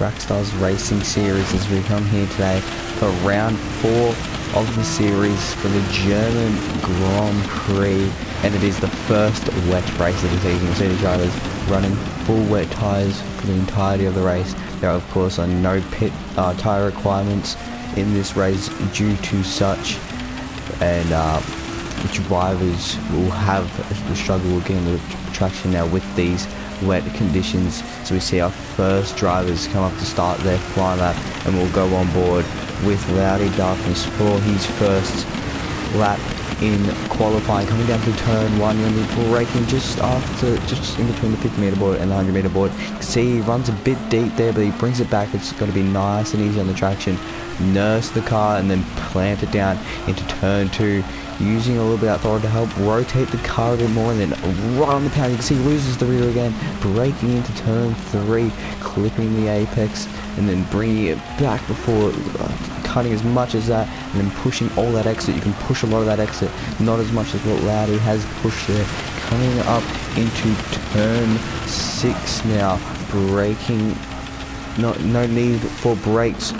Track Stars Racing Series as we come here today for round 4 of the series for the German Grand Prix, and it is the first wet race of the season. You'll see the drivers running full wet tyres for the entirety of the race. There of course are no pit tyre requirements in this race due to such, and drivers will have the struggle of getting the traction now with these wet conditions. So we see our first drivers come up to start their fly lap, and we'll go on board with Loudy Darkness for his first lap in qualifying, coming down to turn 1, and we're braking just in between the 50 meter board and the 100 meter board. See, he runs a bit deep there, but he brings it back. It's going to be nice and easy on the traction. Nurse the car and then plant it down into turn 2, using a little bit of throttle to help rotate the car a bit more, and then right on the pound. You can see he loses the rear again, braking into turn 3, clipping the apex, and then bringing it back before cutting as much as that, and then pushing all that exit. You can push a lot of that exit, not as much as what Loudy has pushed there. Coming up into turn 6 now, braking. No need for brakes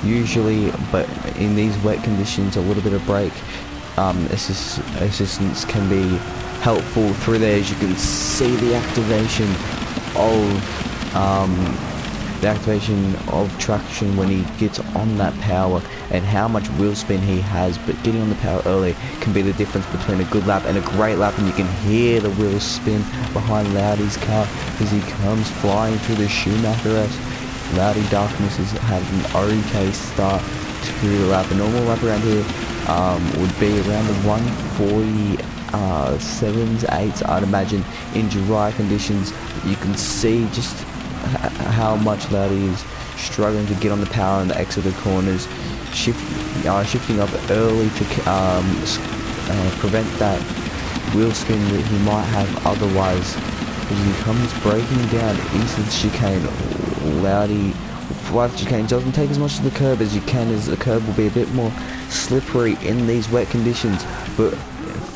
usually, but in these wet conditions a little bit of brake assistance can be helpful through there. As you can see, the activation of traction when he gets on that power, and how much wheel spin he has, but getting on the power early can be the difference between a good lap and a great lap. And you can hear the wheel spin behind Loudy's car as he comes flying through the Schumacher-esque. Loudy Darkness has had an okay start to the lap. A normal lap around here would be around the 147s, 8s, I'd imagine, in dry conditions. You can see just how much Loudy is struggling to get on the power and the exit of the corners, shifting up early to prevent that wheel spin that he might have otherwise. As he comes braking down into the chicane, Loudy flies the chicane, doesn't take as much of the curb as you can, as the curb will be a bit more slippery in these wet conditions. But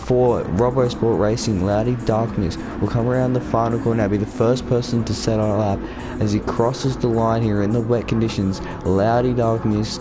for RoboSport Racing, Loudy Darkness will come around the final corner now, be the first person to set on a lap. As he crosses the line here in the wet conditions, Loudy Darkness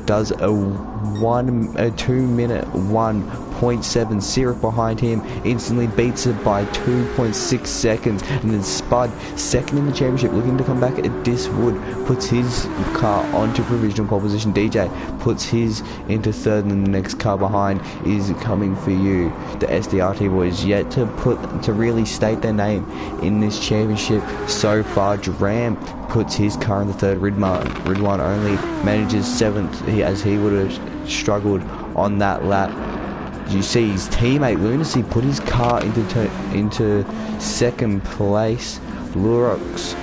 does a 2-minute 1.7. Sirik behind him instantly beats it by 2.6 seconds, and then Spud, second in the championship, looking to come back at Diswood, puts his car onto provisional pole position. DJ puts his into third, and the next car behind is coming for you. The SDRT boys yet to really state their name in this championship so far. Dram puts his car in the third. Ridwan only manages 7th, as he would have struggled on that lap. You see his teammate Lunacy put his car into second place. Lurox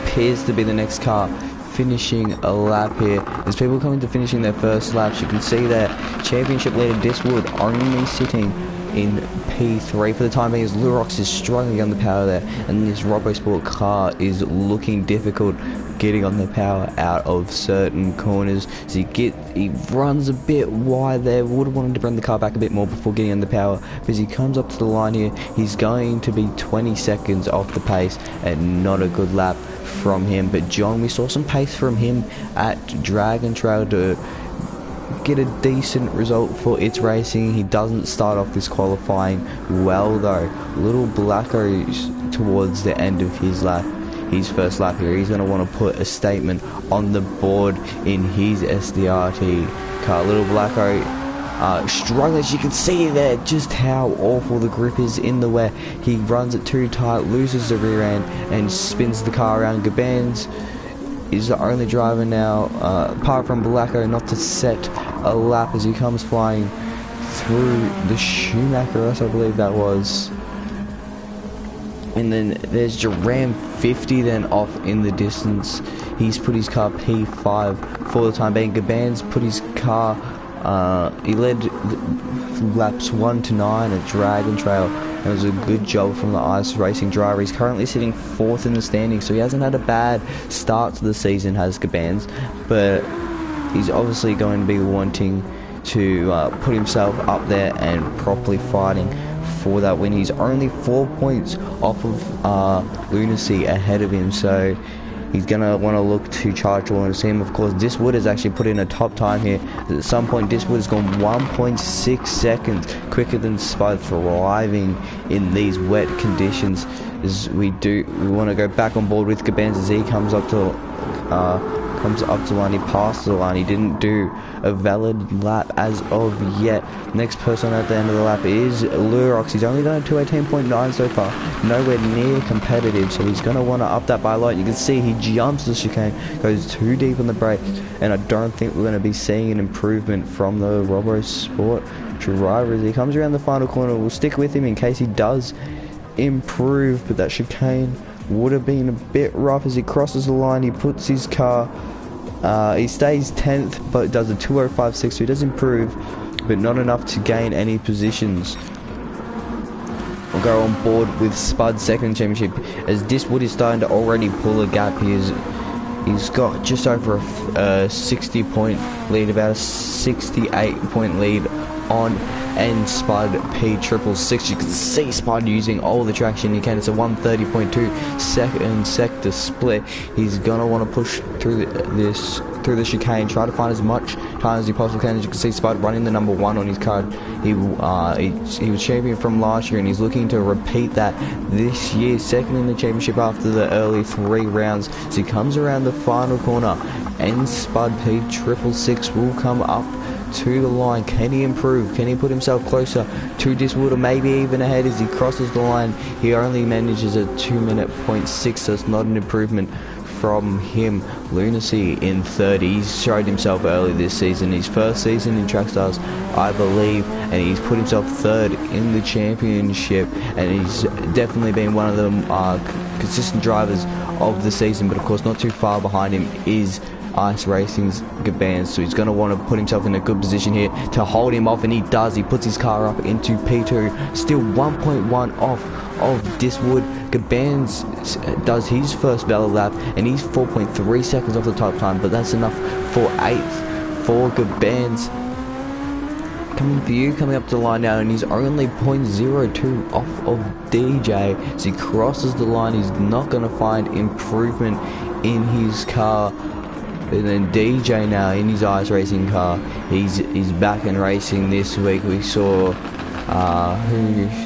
appears to be the next car finishing a lap here. There's people coming to finishing their first laps. You can see that championship leader Diswood only sitting in P3 for the time being, as Lurox is struggling on the power there, and this RoboSport car is looking difficult getting on the power out of certain corners. So he runs a bit wide there. Would have wanted to bring the car back a bit more before getting on the power, because he comes up to the line here, he's going to be 20 seconds off the pace, and not a good lap from him. But John, we saw some pace from him at Dragon Trail to get a decent result for its racing. He doesn't start off this qualifying well though. Little Blacko towards the end of his first lap here, he's going to want to put a statement on the board in his SDRT car. Little Blacko struggling, as you can see there, just how awful the grip is in the wet. He runs it too tight, loses the rear end, and spins the car around. Gabans is the only driver now, apart from Blacko, not to set a lap as he comes flying through the Schumacher, I believe that was. And then there's Duran 50 then off in the distance. He's put his car P5 for the time being. Gaban's put his car, he led laps 1 to 9 at Dragon Trail. It was a good job from the Ice Racing driver. He's currently sitting 4th in the standings, so he hasn't had a bad start to the season, has Gabans, but he's obviously going to be wanting to put himself up there and properly fighting for that win. He's only 4 points off of Lunacy ahead of him, so He's going to want to look to charge towards him. Of course, Diswood has actually put in a top time here. At some point, Diswood has gone 1.6 seconds quicker than Spud, thriving in these wet conditions. As we want to go back on board with Gabanz as he comes up to the line. He passed the line. He didn't do a valid lap as of yet. Next person at the end of the lap is Lurox. He's only done a 218.9 so far. Nowhere near competitive, so he's going to want to up that by a lot. You can see he jumps the chicane, goes too deep on the brake, and I don't think we're going to be seeing an improvement from the Robo Sport driver as he comes around the final corner. We'll stick with him in case he does improve, but that chicane would have been a bit rough as he crosses the line. He puts his car, he stays 10th but does a 205.6, so he does improve, but not enough to gain any positions. We'll go on board with Spud's second championship as Diswood is starting to already pull a gap. He's got just over a 60 point lead, about a 68 point lead on and Spud P666. You can see Spud using all the traction he can. It's a 130.2 second sector split. He's gonna want to push through the chicane, try to find as much time as he possibly can. As you can see, Spud running the number 1 on his card. He was champion from last year, and he's looking to repeat that this year. Second in the championship after the early 3 rounds. As he comes around the final corner, and Spud P666 will come up to the line. Can he improve? Can he put himself closer to Diswood, or maybe even ahead as he crosses the line? He only manages a 2-minute 0.6, so it's not an improvement from him. Lunacy in third. He's showed himself early this season, his first season in Track Stars, I believe, and he's put himself third in the championship, and he's definitely been one of the consistent drivers of the season. But of course, not too far behind him is Ice Racing's Gabanz, so he's going to want to put himself in a good position here to hold him off, and he does. He puts his car up into P2, still 1.1 off of Diswood. Gabanz does his first valid lap, and he's 4.3 seconds off the top time, but that's enough for 8th for Gabanz. Coming up to the line now, and he's only 0.02 off of DJ. As he crosses the line, he's not going to find improvement in his car. And then DJ now in his Ice Racing car, he's back and racing this week. We saw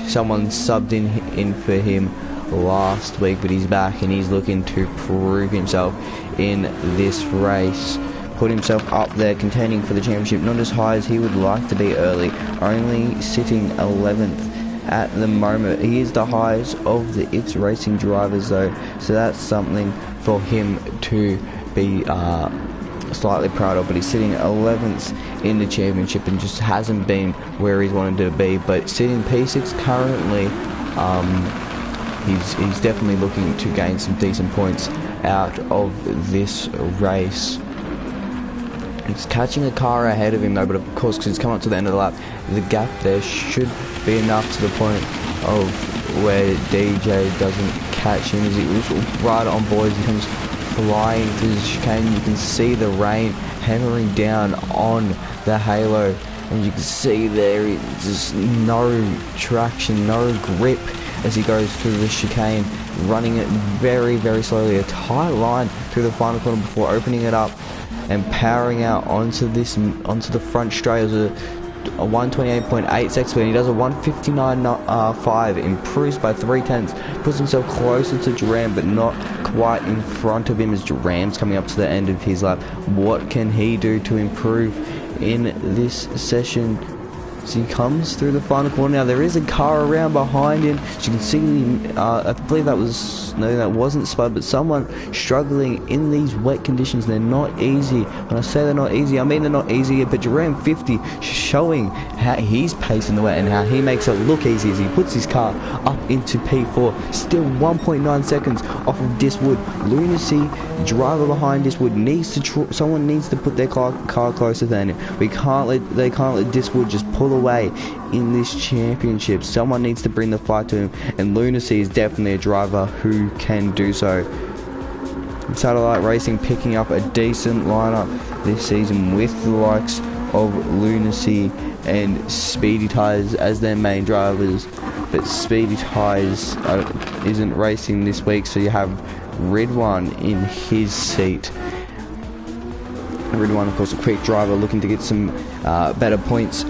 someone subbed in for him last week, but he's back and he's looking to prove himself in this race. Put himself up there contending for the championship, not as high as he would like to be early, only sitting 11th at the moment. He is the highest of the It's Racing drivers though, so that's something for him to be slightly proud of. But he's sitting 11th in the championship and just hasn't been where he's wanted to be, but sitting P6 currently. He's definitely looking to gain some decent points out of this race. He's catching a car ahead of him though, but of course, because he's come up to the end of the lap, the gap there should be enough to the point of where DJ doesn't catch him. As he was right on board, he comes flying through the chicane. You can see the rain hammering down on the halo, and you can see there is just no traction, no grip as he goes through the chicane, running it very, very slowly. A tight line through the final corner before opening it up and powering out onto the front straight. It was a 128.8 seconds, and he does a 159.5, improves by 0.3, puts himself closer to Duran but not quite in front of him as Duran's coming up to the end of his lap. What can he do to improve in this session? As he comes through the final corner now, there is a car around behind him. As you can see, I believe that wasn't Spud, but someone struggling in these wet conditions. They're not easy. When I say they're not easy, I mean they're not easy. But Duran 50 showing how he's pacing the wet and how he makes it look easy as he puts his car up into P4. Still 1.9 seconds off of Diswood. Lunacy, driver behind Diswood, someone needs to put their car closer than him. They can't let Diswood just pull away in this championship. Someone needs to bring the fight to him, and Lunacy is definitely a driver who can do so. Satellite Racing picking up a decent lineup this season with the likes of Lunacy and Speedy Tires as their main drivers, but Speedy Tires isn't racing this week, so you have Ridwan in his seat. Ridwan, of course, a quick driver looking to get some better points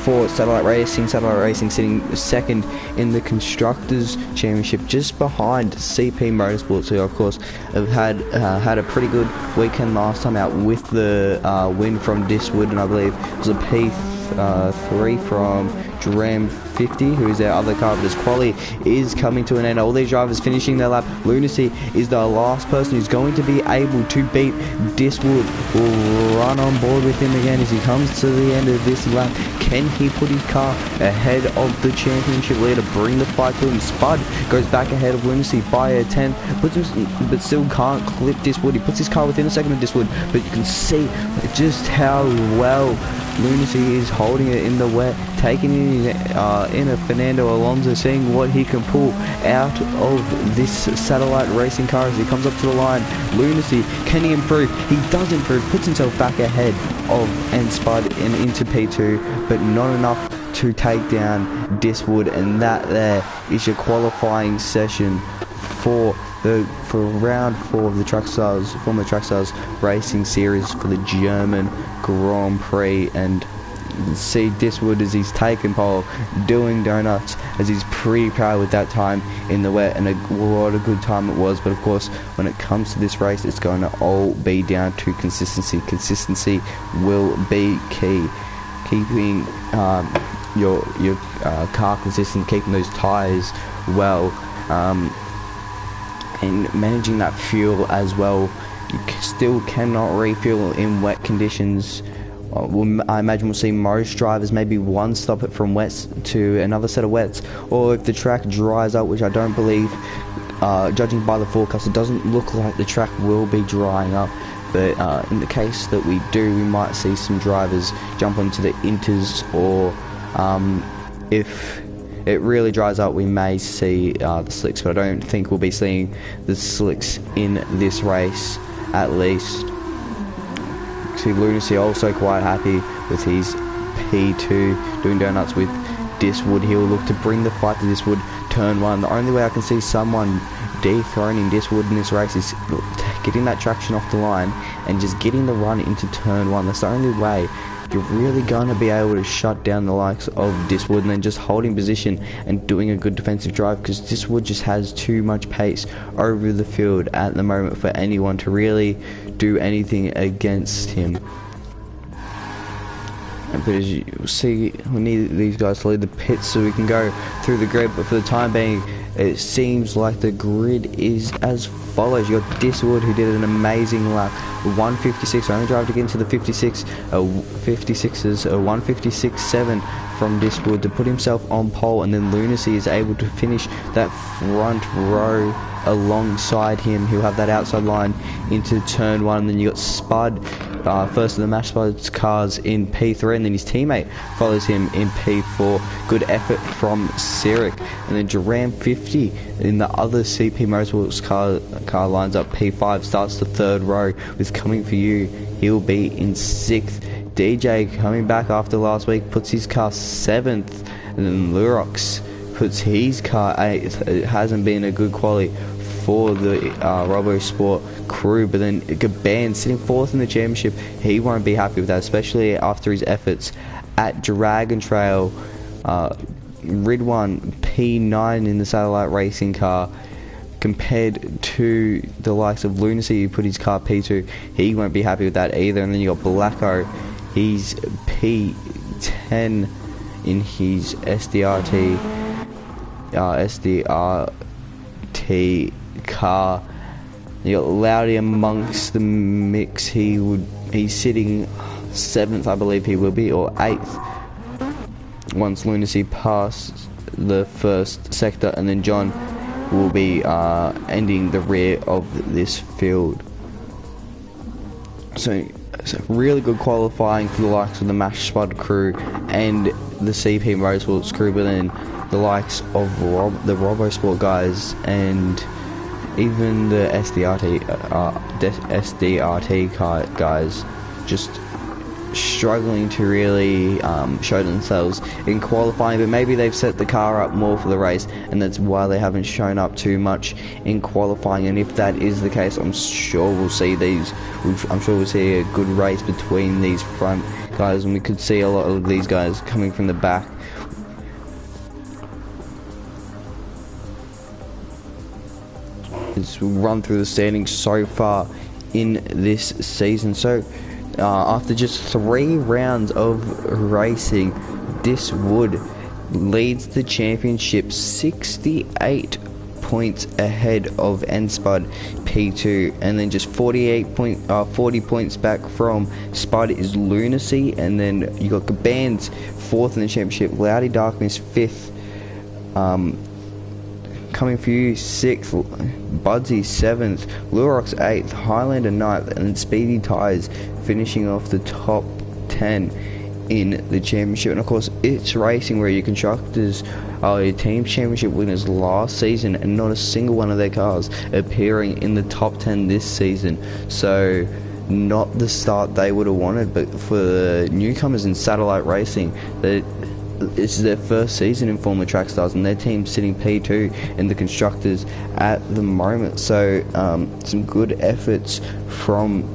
for Satellite Racing. Satellite Racing sitting second in the Constructors' Championship, just behind CP Motorsports, who, of course, have had a pretty good weekend last time out with the win from Diswood, and I believe it was a P3 from Dram 50, who is their other car, but this quali is coming to an end. All these drivers finishing their lap. Lunacy is the last person who's going to be able to beat Diswood. Will run on board with him again as he comes to the end of this lap. Can he put his car ahead of the championship leader, bring the fight to him? Spud goes back ahead of Lunacy by a 10, puts him, but still can't clip Diswood. He puts his car within a second of Diswood, but you can see just how well Lunacy is holding it in the wet, taking in a Fernando Alonso, seeing what he can pull out of this Satellite Racing car as he comes up to the line. Lunacy, can he improve? He does improve, puts himself back ahead of and Spud and into P2, but not enough to take down Diswood, and that there is your qualifying session for round 4 of the Track Stars Racing Series for the German Grand Prix. And see Diswood as he's taken pole, doing donuts, as he's pretty proud with that time in the wet, and what a good time it was. But of course, when it comes to this race, it's going to all be down to consistency. Consistency will be key. Keeping your car consistent, keeping those tyres well, and managing that fuel as well. You still cannot refuel in wet conditions. I imagine we'll see most drivers maybe one stop it from wets to another set of wets, or if the track dries up, which I don't believe, judging by the forecast, it doesn't look like the track will be drying up. But in the case that we do, we might see some drivers jump onto the inters, or if it really dries up, we may see the slicks, but I don't think we'll be seeing the slicks in this race, at least. See Lunacy also quite happy with his P2, doing donuts with Diswood. He'll look to bring the fight to Diswood turn 1. The only way I can see someone dethroning Diswood in this race is getting that traction off the line and just getting the run into turn 1. That's the only way you're really going to be able to shut down the likes of Diswood, and then just holding position and doing a good defensive drive, because Diswood just has too much pace over the field at the moment for anyone to really do anything against him. But as you see, we need these guys to lead the pits so we can go through the grid, but for the time being, it seems like the grid is as follows. You got Diswood, who did an amazing lap, 156, only drove to get into the 56, 56s, 156.7 from Diswood to put himself on pole, and then Lunacy is able to finish that front row alongside him. He'll have that outside line into turn 1, and then you got Spud, first of the match Spud's cars in P3, and then his teammate follows him in P4. Good effort from Sirik, and then Duran 50 in the other CP Motorsports car lines up P5, starts the third row with Coming For You. He'll be in 6th. DJ coming back after last week puts his car 7th, and then Lurox puts his car 8th. It hasn't been a good quality for the RoboSport crew, but then Gaban sitting 4th in the championship. He won't be happy with that, especially after his efforts at Dragon Trail. Ridwan P9 in the Satellite Racing car, compared to the likes of Lunacy, who put his car P2. He won't be happy with that either. And then you got Blacko, he's P10 in his SDRT car. You got Loudy amongst the mix. He's sitting 7th, I believe he will be, or 8th, once Lunacy passes the first sector, and then John will be ending the rear of this field. So really good qualifying for the likes of the Mash Spud crew and the CP Motorsports crew, but then the likes of the RoboSport guys and even the SDRT guys just struggling to really show themselves in qualifying, but maybe they've set the car up more for the race, and that's why they haven't shown up too much in qualifying. And if that is the case, I'm sure we'll see a good race between these front guys, and we could see a lot of these guys coming from the back. Let's run through the standings so far in this season. So after just 3 rounds of racing, This Wood leads the championship 68 points ahead of Spud P2, and then just 40 points back from Spud is Lunacy, and then you got Gaban's 4th in the championship, Loudy Darkness 5th, Coming for You 6th, Budsy 7th, Lurox 8th, Highlander 9th, and then Speedy Ties finishing off the top 10 in the championship. And of course, It's Racing, where your constructors are your team championship winners last season, and not a single one of their cars appearing in the top 10 this season. So not the start they would have wanted, but for the newcomers in Satellite Racing, this is their first season in Formula Track Stars, and their team's sitting P2 in the constructors at the moment. So some good efforts from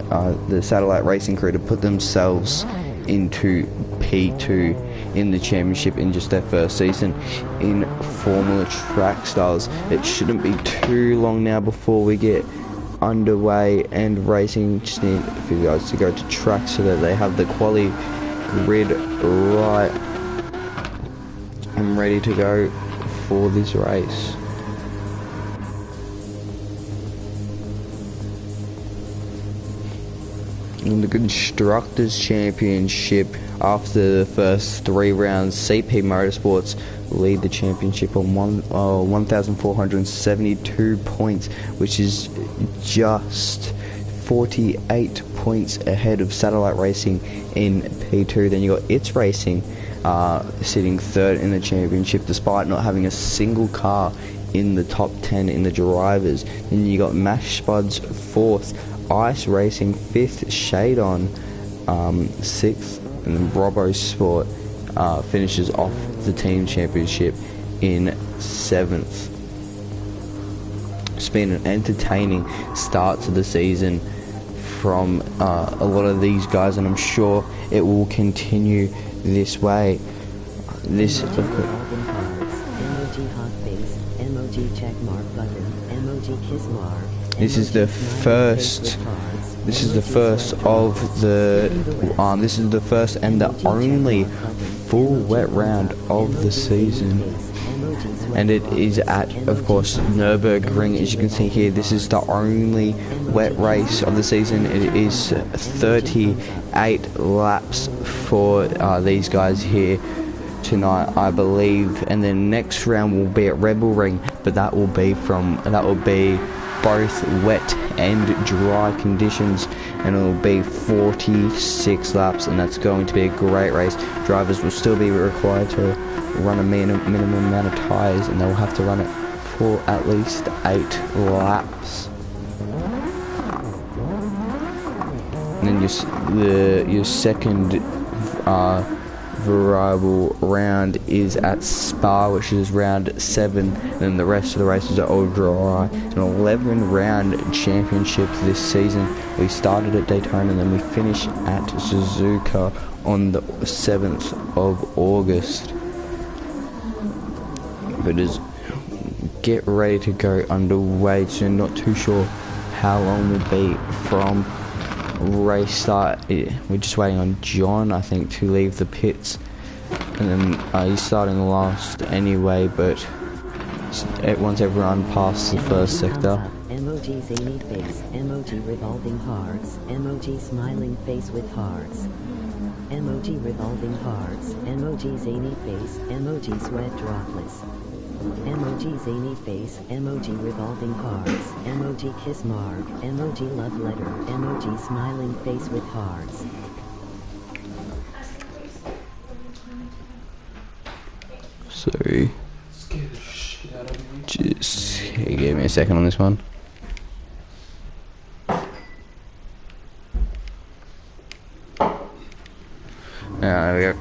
the Satellite Racing crew to put themselves into P2 in the championship in just their first season in Formula Track Stars. It shouldn't be too long now before we get underway and racing. Just need for you guys to go to track so that they have the quali grid right and ready to go for this race. In the Constructors Championship, after the first 3 rounds, CP Motorsports lead the championship on 1,472 points, which is just 48 points ahead of Satellite Racing in P2. Then you got It's Racing sitting 3rd in the championship, despite not having a single car in the top 10 in the drivers. Then you got Mash Spuds 4th, Ice Racing 5th, Shade On 6th, and then Bravo Sport finishes off the team championship in 7th. It's been an entertaining start to the season from a lot of these guys, and I'm sure it will continue this way. This is the first and the only full wet round of the season, and it is at, of course, Nürburgring. As you can see here, this is the only wet race of the season. It is 38 laps for these guys here tonight, I believe, and then next round will be at Rebel Ring, but that will be both wet and dry conditions, and it will be 46 laps, and that's going to be a great race. Drivers will still be required to run a minimum amount of tyres, and they'll have to run it for at least 8 laps. And then your second variable round is at Spa, which is round 7, and then the rest of the races are all dry. An 11 round championship this season. We started at Daytona, and then we finish at Suzuka on the 7th of August. But just get ready to go underway soon. Not too sure how long we'll be from race start. We're just waiting on John, I think, to leave the pits, and then he's starting last anyway, but once everyone passes the first sector. MOG zany face, MOG revolving hearts, MOG smiling face with hearts, MOG revolving hearts, MOG zany face, MOG sweat droplets, MOG zany face, MOG revolving hearts, MOG kiss mark, MOG love letter, MOG smiling face with hearts. So, just give me a second on this one. There we go.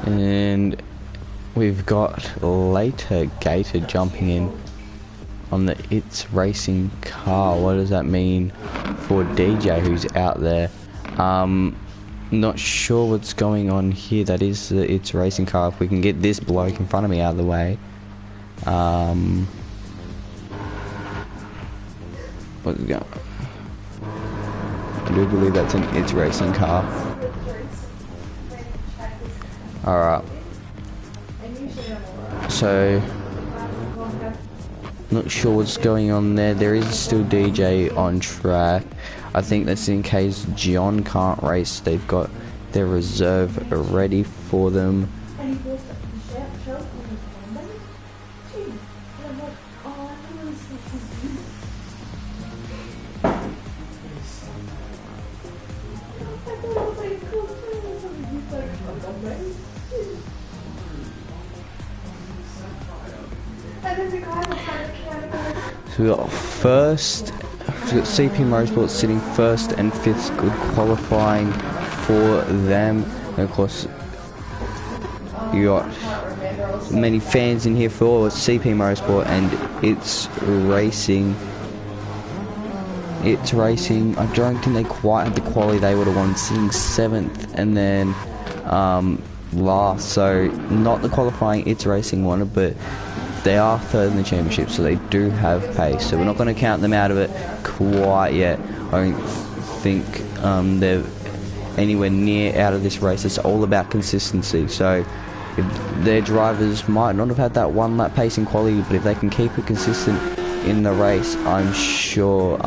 And we've got later Gator jumping in on the It's Racing car. What does that mean for DJ who's out there? Not sure what's going on here. That is the It's Racing car. If we can get this bloke in front of me out of the way. What's it going? I do believe that's an It's Racing car. Alright. So, not sure what's going on there. There is still DJ on track. I think that's in case John can't race. They've got their reserve ready for them. So we got CP Motorsport sitting first and fifth, good qualifying for them. And of course, you got many fans in here for CP Motorsport, and It's Racing. It's Racing. I don't think they quite had the quality they would have won, sitting seventh and then last. So not the qualifying It's Racing wanted, but they are third in the championship, so they do have pace. So we're not going to count them out of it quite yet. I don't think they're anywhere near out of this race. It's all about consistency. So if their drivers might not have had that one lap pace in quality, but if they can keep it consistent in the race, I'm sure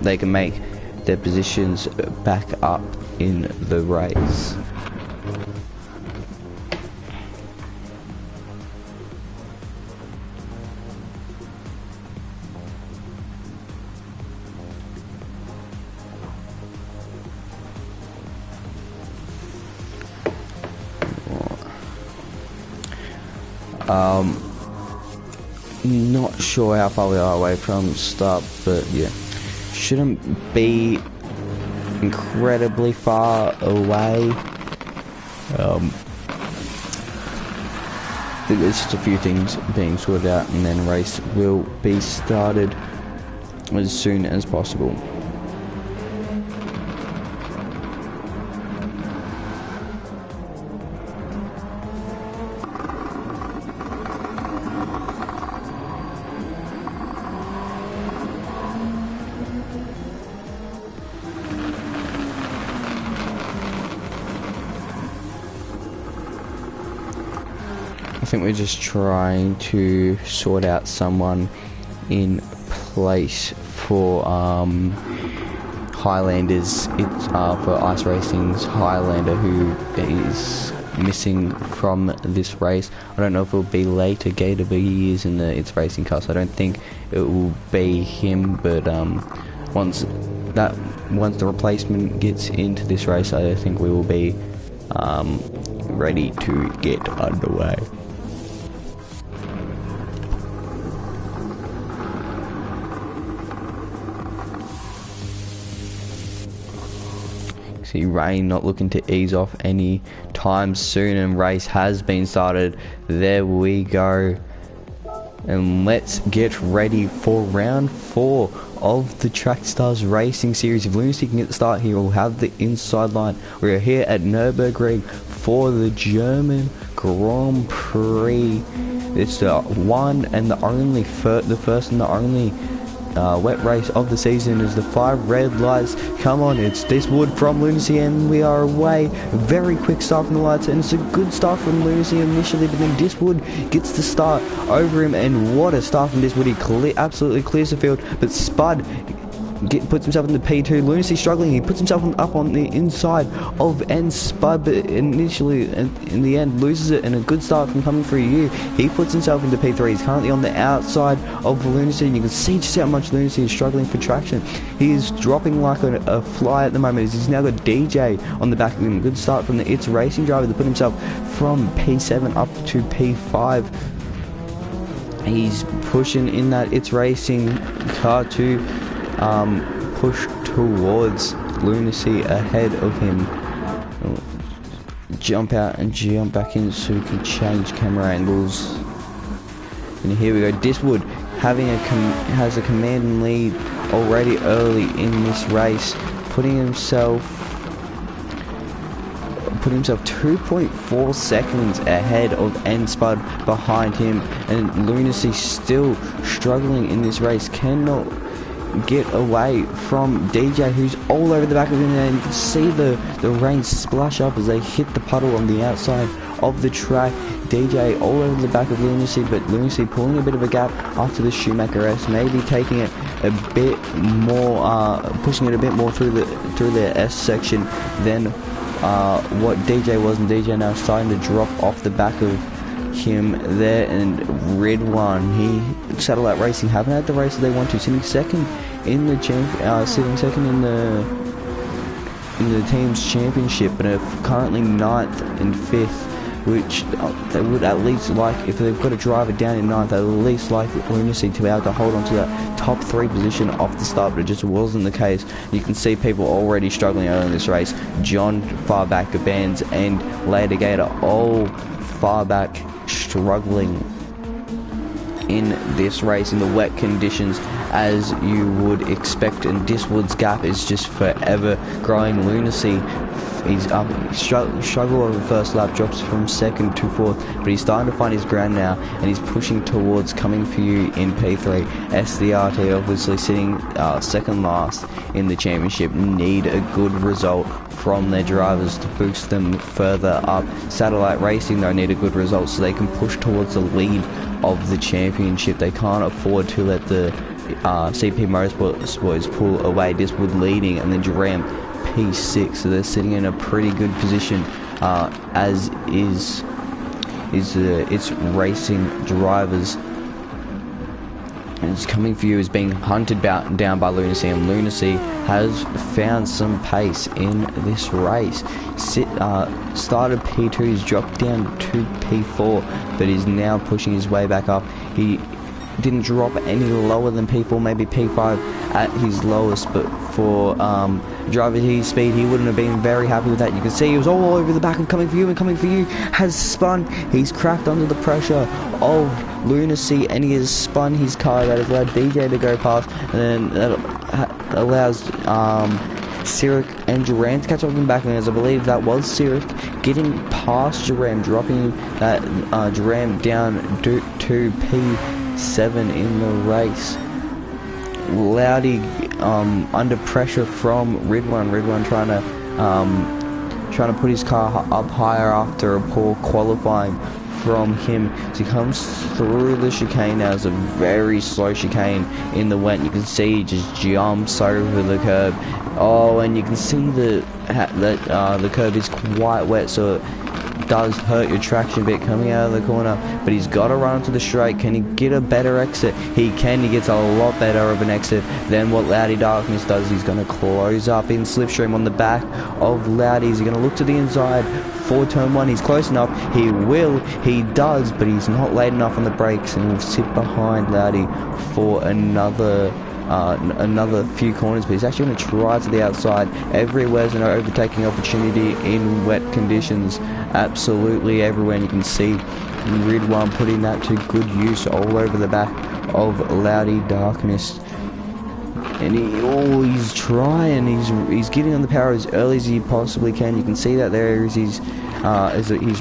they can make their positions back up in the race. Not sure how far we are away from start, but yeah, shouldn't be incredibly far away. I think there's just a few things being sorted out, and then race will be started as soon as possible. I think we're just trying to sort out someone in place for Highlanders. It's for Ice Racing's Highlander, who is missing from this race. I don't know if it'll be later Gator, but he is in the It's Racing car, so I don't think it will be him. But once the replacement gets into this race, I think we will be ready to get underway. See rain not looking to ease off any time soon, and race has been started. There we go. And let's get ready for round 4 of the Track Stars Racing Series. If Lunacy can get the start here, we'll have the inside line. We're here at Nürburgring for the German Grand Prix. It's the one and the only, the first and the only wet race of the season. Is the 5 red lights. Come on, it's this wood from Lunacy, and we are away. Very quick start from the lights, and it's a good start from Lunacy initially, but then Diswood gets the start over him, and what a start from Diswood. He absolutely clears the field, but Spud puts himself in the P2. Lunacy struggling. He puts himself up on the inside of Spud, but initially, in the end, loses it. And a good start from coming through you. He puts himself into P3. He's currently on the outside of Lunacy, and you can see just how much Lunacy is struggling for traction. He is dropping like a fly at the moment. He's now got DJ on the back of him. Good start from the It's Racing driver to put himself from P7 up to P5. He's pushing in that It's Racing car to push towards Lunacy ahead of him. Jump out and jump back in so we can change camera angles. And here we go. Diswood has a commanding lead already early in this race, putting himself 2.4 seconds ahead of Spud behind him, and Lunacy still struggling in this race, cannot get away from DJ, who's all over the back of him, and you can see the rain splash up as they hit the puddle on the outside of the track. DJ all over the back of Lunacy, but Lunacy pulling a bit of a gap after the Schumacher S, maybe taking it a bit more, pushing it a bit more through the S section than what DJ was, and DJ now starting to drop off the back of him there. And Ridwan, he Satellite Racing haven't had the race that they want to, sitting second in the team's championship, but are currently 9th and 5th, which they would at least like, if they've got a driver down in 9th, at least like Lunacy to be able to hold on to that top 3 position off the start, but it just wasn't the case. You can see people already struggling early in this race. John far back, Bands and Later Gator all far back, struggling in this race in the wet conditions as you would expect, and Diswood's gap is just forever growing. Lunacy, he's up, struggle over the first lap, drops from 2nd to 4th, but he's starting to find his ground now, and he's pushing towards coming for you in P3. SDRT obviously sitting 2nd last in the championship, need a good result from their drivers to boost them further up. Satellite Racing though need a good result so they can push towards the lead of the championship. They can't afford to let the CP Motorsports pull away. Diswood leading, and then Duran P6, so they're sitting in a pretty good position, as is its racing drivers. And it's coming for you, is being hunted down by Lunacy, and Lunacy has found some pace in this race. Started P2, he's dropped down to P4, but is now pushing his way back up. He didn't drop any lower than P4, maybe P5 at his lowest, but for driver his speed, he wouldn't have been very happy with that. You can see he was all over the back and coming for you, has spun. He's cracked under the pressure of Lunacy, and he has spun his car. That has allowed DJ to go past, and then that allows Sirik and Duran to catch up with him back, and as I believe that was Sirik getting past Duran, dropping that Duran down to P7 in the race. Loudy under pressure from Ridwan trying to put his car up higher after a poor qualifying from him. So he comes through the chicane now. It's a very slow chicane in the wet. You can see he just jumps over the curb. Oh, and you can see the curb is quite wet, so it does hurt your traction a bit coming out of the corner. But he's got to run onto the straight. Can he get a better exit? He can. He gets a lot better of an exit than what Loudy Darkness does. He's going to close up in slipstream on the back of Loudy. He's going to look to the inside for turn 1. He's close enough. He does, but he's not late enough on the brakes, and will sit behind Loudy for another few corners, but he's actually going to try to the outside. Everywhere's an overtaking opportunity in wet conditions, absolutely everywhere, and you can see Ridwan putting that to good use all over the back of Loudy Darkness. And he's trying, he's getting on the power as early as he possibly can. You can see that there is his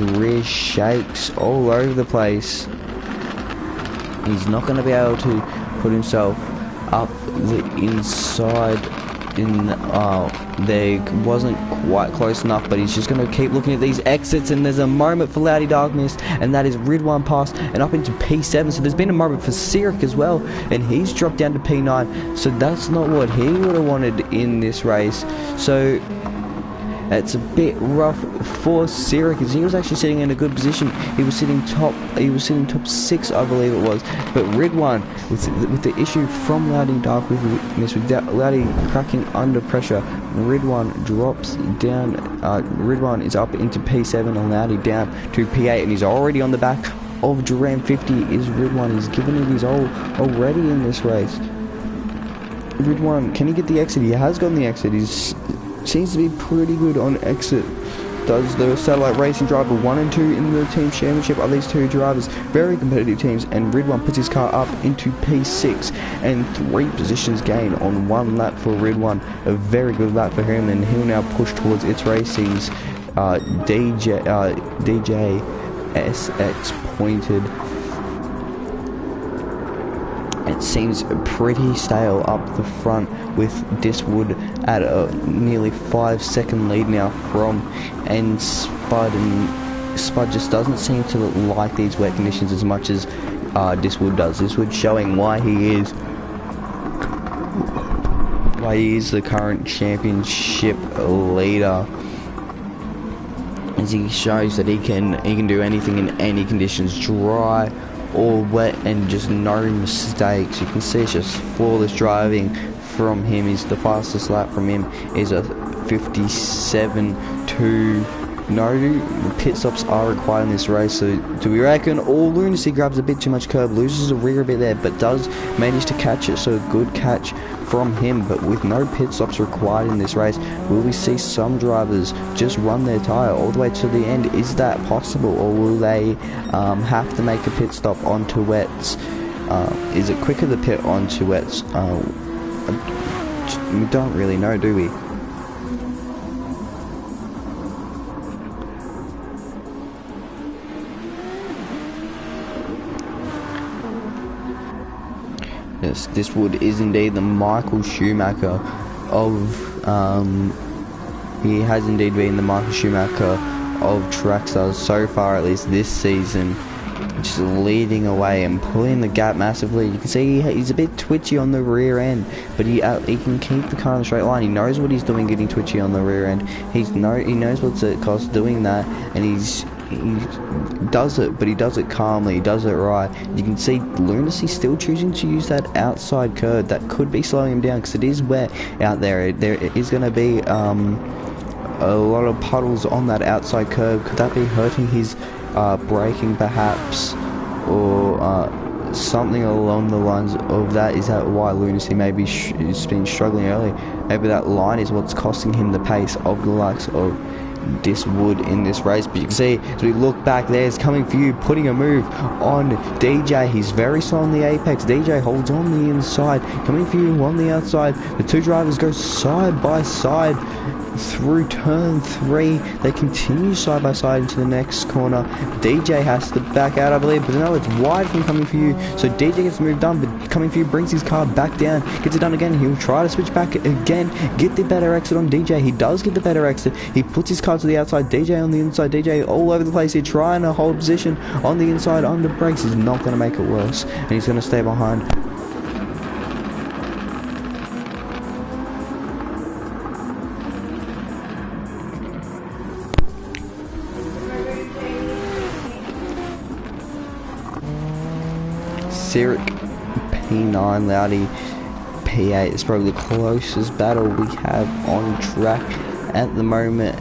rear shakes all over the place. He's not going to be able to put himself up the inside there. Wasn't quite close enough, but he's just going to keep looking at these exits, and there's a moment for Loudy Darkness, and that is Ridwan past and up into P7. So there's been a moment for Sirik as well, and he's dropped down to P9, so that's not what he would have wanted in this race. So it's a bit rough for Sirik, as he was actually sitting in a good position. He was sitting top 6, I believe it was. But Ridwan, with the issue from Loudy Darkness, with Loudy cracking under pressure, Ridwan drops down. Ridwan is up into P7 and Loudy down to P8, and he's already on the back of Duran. 50 is Ridwan. He's given it his all already in this race. Ridwan, can he get the exit? He has gotten the exit. He seems to be pretty good on exit. Does the satellite racing driver 1 and 2 in the team championship are these two drivers, very competitive teams, and Ridwan puts his car up into P6 and 3 positions gain on 1 lap for Ridwan. A very good lap for him, and he'll now push towards its racing's DJ SX pointed. It seems pretty stale up the front with Diswood at a nearly 5-second lead now from and Spud just doesn't seem to like these wet conditions as much as Diswood does. Diswood showing why he is the current championship leader, as he shows that he can do anything in any conditions, dry or wet, and just no mistakes. You can see it's just flawless driving from him. The fastest lap from him is a 57.2. No pit stops are required in this race, so do we reckon? Lunacy grabs a bit too much curb, loses the rear a bit there, but does manage to catch it, so a good catch from him. But with no pit stops required in this race, will we see some drivers just run their tyre all the way to the end? Is that possible, or will they have to make a pit stop onto wets? Is it quicker to pit onto wets? We don't really know, do we? Yes, Diswood is indeed the Michael Schumacher of, he has indeed been the Michael Schumacher of Track Stars so far, at least this season, just leading away and pulling the gap massively. You can see he's a bit twitchy on the rear end, but he can keep the car in a straight line. He knows what he's doing getting twitchy on the rear end. He knows what's it costs doing that, and he does it, but he does it calmly, he does it right. You can see Lunacy still choosing to use that outside curve. That could be slowing him down because it is wet out there. There is going to be a lot of puddles on that outside curve. Could that be hurting his braking perhaps, or something along the lines of that? Is that why Lunacy maybe has been struggling early? Maybe that line is what's costing him the pace of the likes of Diswood in this race. But you can see as we look back there, it's coming for you, putting a move on DJ. He's very slow on the apex. DJ holds on the inside, coming for you on the outside. The two drivers go side by side through turn 3. They continue side by side into the next corner. DJ has to back out, I believe, but no, it's wide from coming for you, so DJ gets the move done, but coming for you brings his car back down, gets it done again. He'll try to switch back again, get the better exit on DJ. He does get the better exit. He puts his car to the outside, DJ on the inside. DJ all over the place here, trying to hold position on the inside under brakes. He's not going to make it worse, and he's going to stay behind. Cyric P9, Loudy P8 is probably the closest battle we have on track at the moment.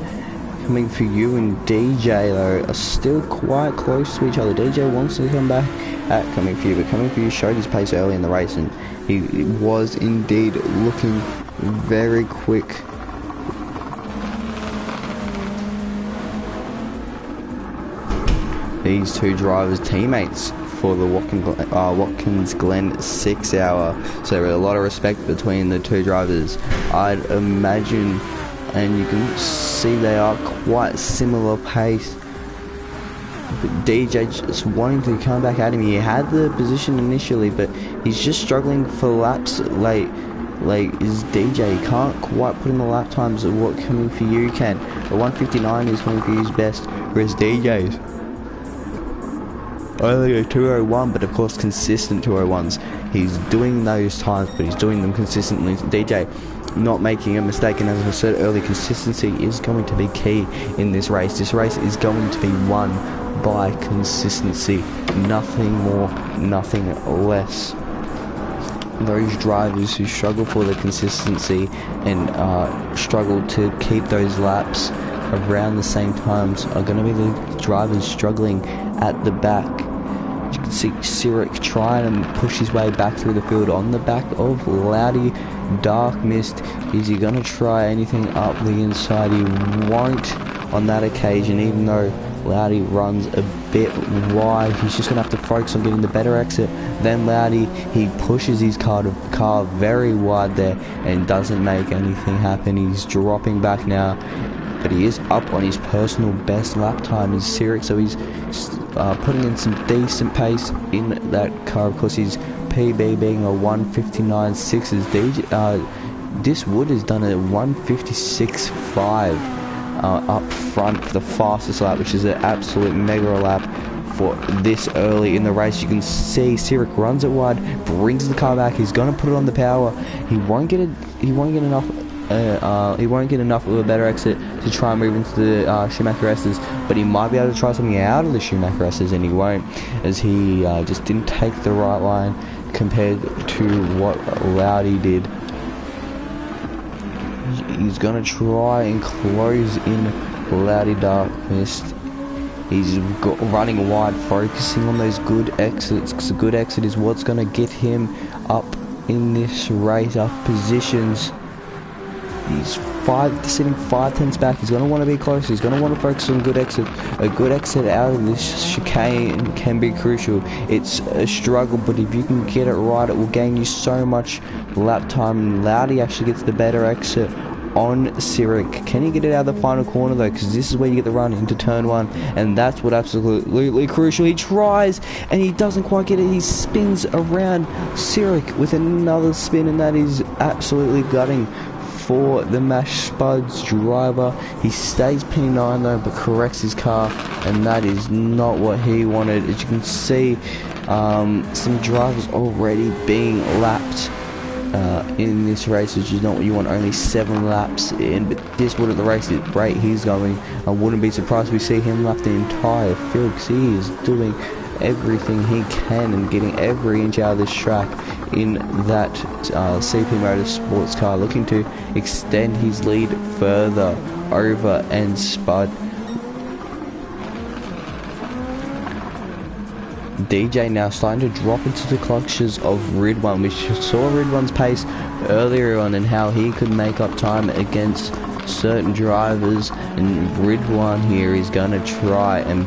Coming for you and DJ though are still quite close to each other. DJ wants to come back at coming for you, but coming for you showed his pace early in the race, and he was indeed looking very quick. These two drivers teammates for the Watkins Glen 6 hour, so there is a lot of respect between the two drivers, I'd imagine, and you can see they are quite similar pace. But DJ just wanting to come back at him. He had the position initially, but he's just struggling for laps late. Is DJ, he can't quite put in the lap times of what coming for you can. The 159 is coming for you's best, whereas DJ's only a 201, but of course consistent 201s. He's doing those times, but he's doing them consistently. DJ not making a mistake, and as I said earlier, consistency is going to be key in this race. This race is going to be won by consistency, nothing more, nothing less. Those drivers who struggle for the consistency and struggle to keep those laps around the same times are going to be the drivers struggling at the back. You can see Sirik trying to push his way back through the field on the back of Loudy. Dark Mist, is he going to try anything up the inside? He won't on that occasion, even though Loudy runs a bit wide. He's just going to have to focus on getting the better exit. Then Loudy, he pushes his car very wide there and doesn't make anything happen. He's dropping back now, but he is up on his personal best lap time as Sirik, so he's putting in some decent pace in that car. Of course, his PB being a 1:59.6 as This Wood has done a 1:56.5 up front for the fastest lap, which is an absolute mega lap for this early in the race. You can see Sirik runs it wide, brings the car back. He's gonna put it on the power. He won't get enough of a better exit to try and move into the Schumacher S's, but he might be able to try something out of the Schumacher S's, and he won't, as he just didn't take the right line compared to what Loudy did. He's going to try and close in Loudy. Dark Mist. He's running wide, focusing on those good exits, because a good exit is what's going to get him up in this race, up positions. He's sitting 5 tenths back. He's going to want to be close. He's going to want to focus on good exit. A good exit out of this chicane can be crucial. It's a struggle, but if you can get it right, it will gain you so much lap time. Loudy actually gets the better exit on Sirik. Can he get it out of the final corner though? Because this is where you get the run into turn 1, and that's what absolutely crucial. He tries and he doesn't quite get it. He spins around Sirik with another spin, and that is absolutely gutting for the Mash Spuds driver. He stays P9 though, but corrects his car, and that is not what he wanted. As you can see, some drivers already being lapped in this race, which is not what you want. Only 7 laps in, but this would at the race rate he's going, I wouldn't be surprised if we see him lap the entire field, because he is doing everything he can and getting every inch out of this track in that CP Motorsports car, looking to extend his lead further over and Spud. DJ now starting to drop into the clutches of Ridwan. We saw Ridwan's pace earlier on and how he could make up time against certain drivers, and Ridwan here is going to try and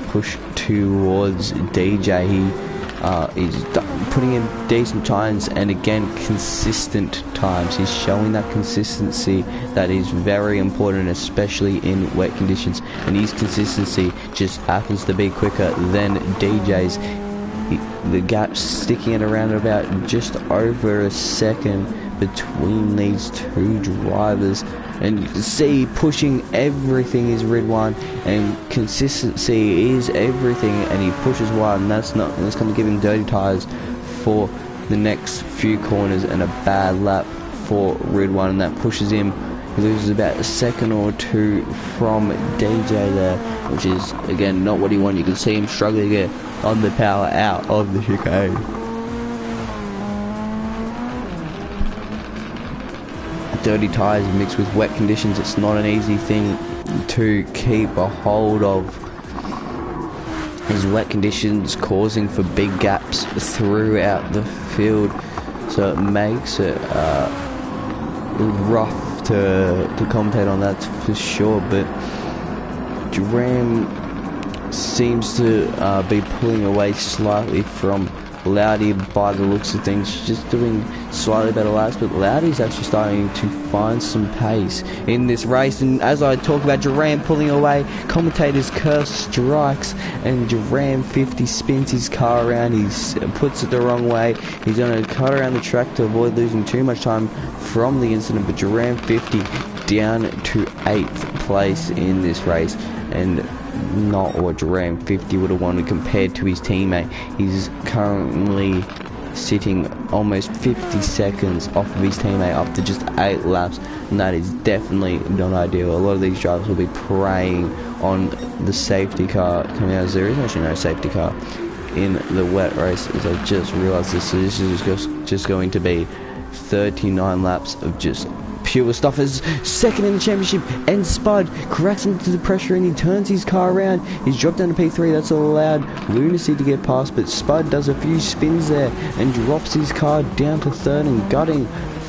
push towards DJ. He's putting in decent times, and again consistent times. He's showing that consistency that is very important, especially in wet conditions, and his consistency just happens to be quicker than DJ's. The gap's sticking at around about just over a second between these two drivers, and you can see pushing everything is Ridwan, and consistency is everything, and he pushes wide, and that's going to give him dirty tires for the next few corners and a bad lap for Ridwan, and that pushes him. He loses about a second or two from DJ there, which is again not what he wanted. You can see him struggling to get on the power out of the chicane. Dirty tires mixed with wet conditions, it's not an easy thing to keep a hold of. As wet conditions causing for big gaps throughout the field, so it makes it rough to commentate on that for sure. But Duran seems to be pulling away slightly from Loudy by the looks of things, just doing slightly better laps, but Loudy's actually starting to find some pace in this race. And as I talk about Duran pulling away, commentators curse strikes, and Duran 50 spins his car around, he puts it the wrong way. He's going to cut around the track to avoid losing too much time from the incident, but Duran 50 down to 8th place in this race, and not what Duran 50 would have wanted compared to his teammate. He's currently sitting almost 50 seconds off of his teammate up to just 8 laps, and that is definitely not ideal. A lot of these drivers will be preying on the safety car coming out, as there is actually no safety car in the wet race, as I just realized this. So this is just going to be 39 laps of just pure stuff. As second in the championship, and Spud cracks into the pressure and he turns his car around. He's dropped down to P3. That's allowed Lunacy to get past, but Spud does a few spins there and drops his car down to third and gutting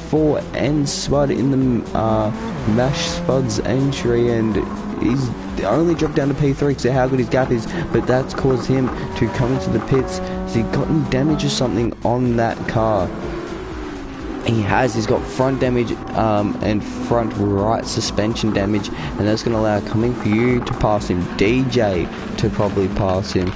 for and Spud in the Mash Spud's entry, and he's only dropped down to P3 because of how good his gap is, but that's caused him to come into the pits. Has he gotten damage or something on that car? He's got front damage and front right suspension damage, and that's going to allow Coming For You to pass him, DJ to probably pass him,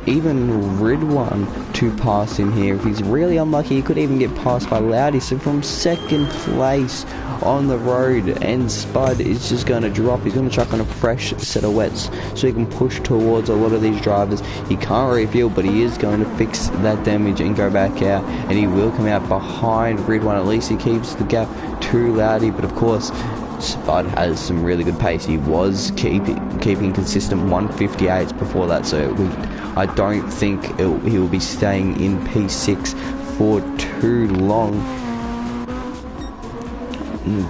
even Ridwan to pass him here. If he's really unlucky, he could even get passed by Loudy. So from second place on the road, and Spud is just going to drop. He's going to chuck on a fresh set of wets so he can push towards a lot of these drivers. He can't refuel, but he is going to fix that damage and go back out, and he will come out behind Ridwan. At least he keeps the gap to Loudy, but of course Spud has some really good pace. He was keeping consistent 158s before that, so I don't think he will be staying in P6 for too long.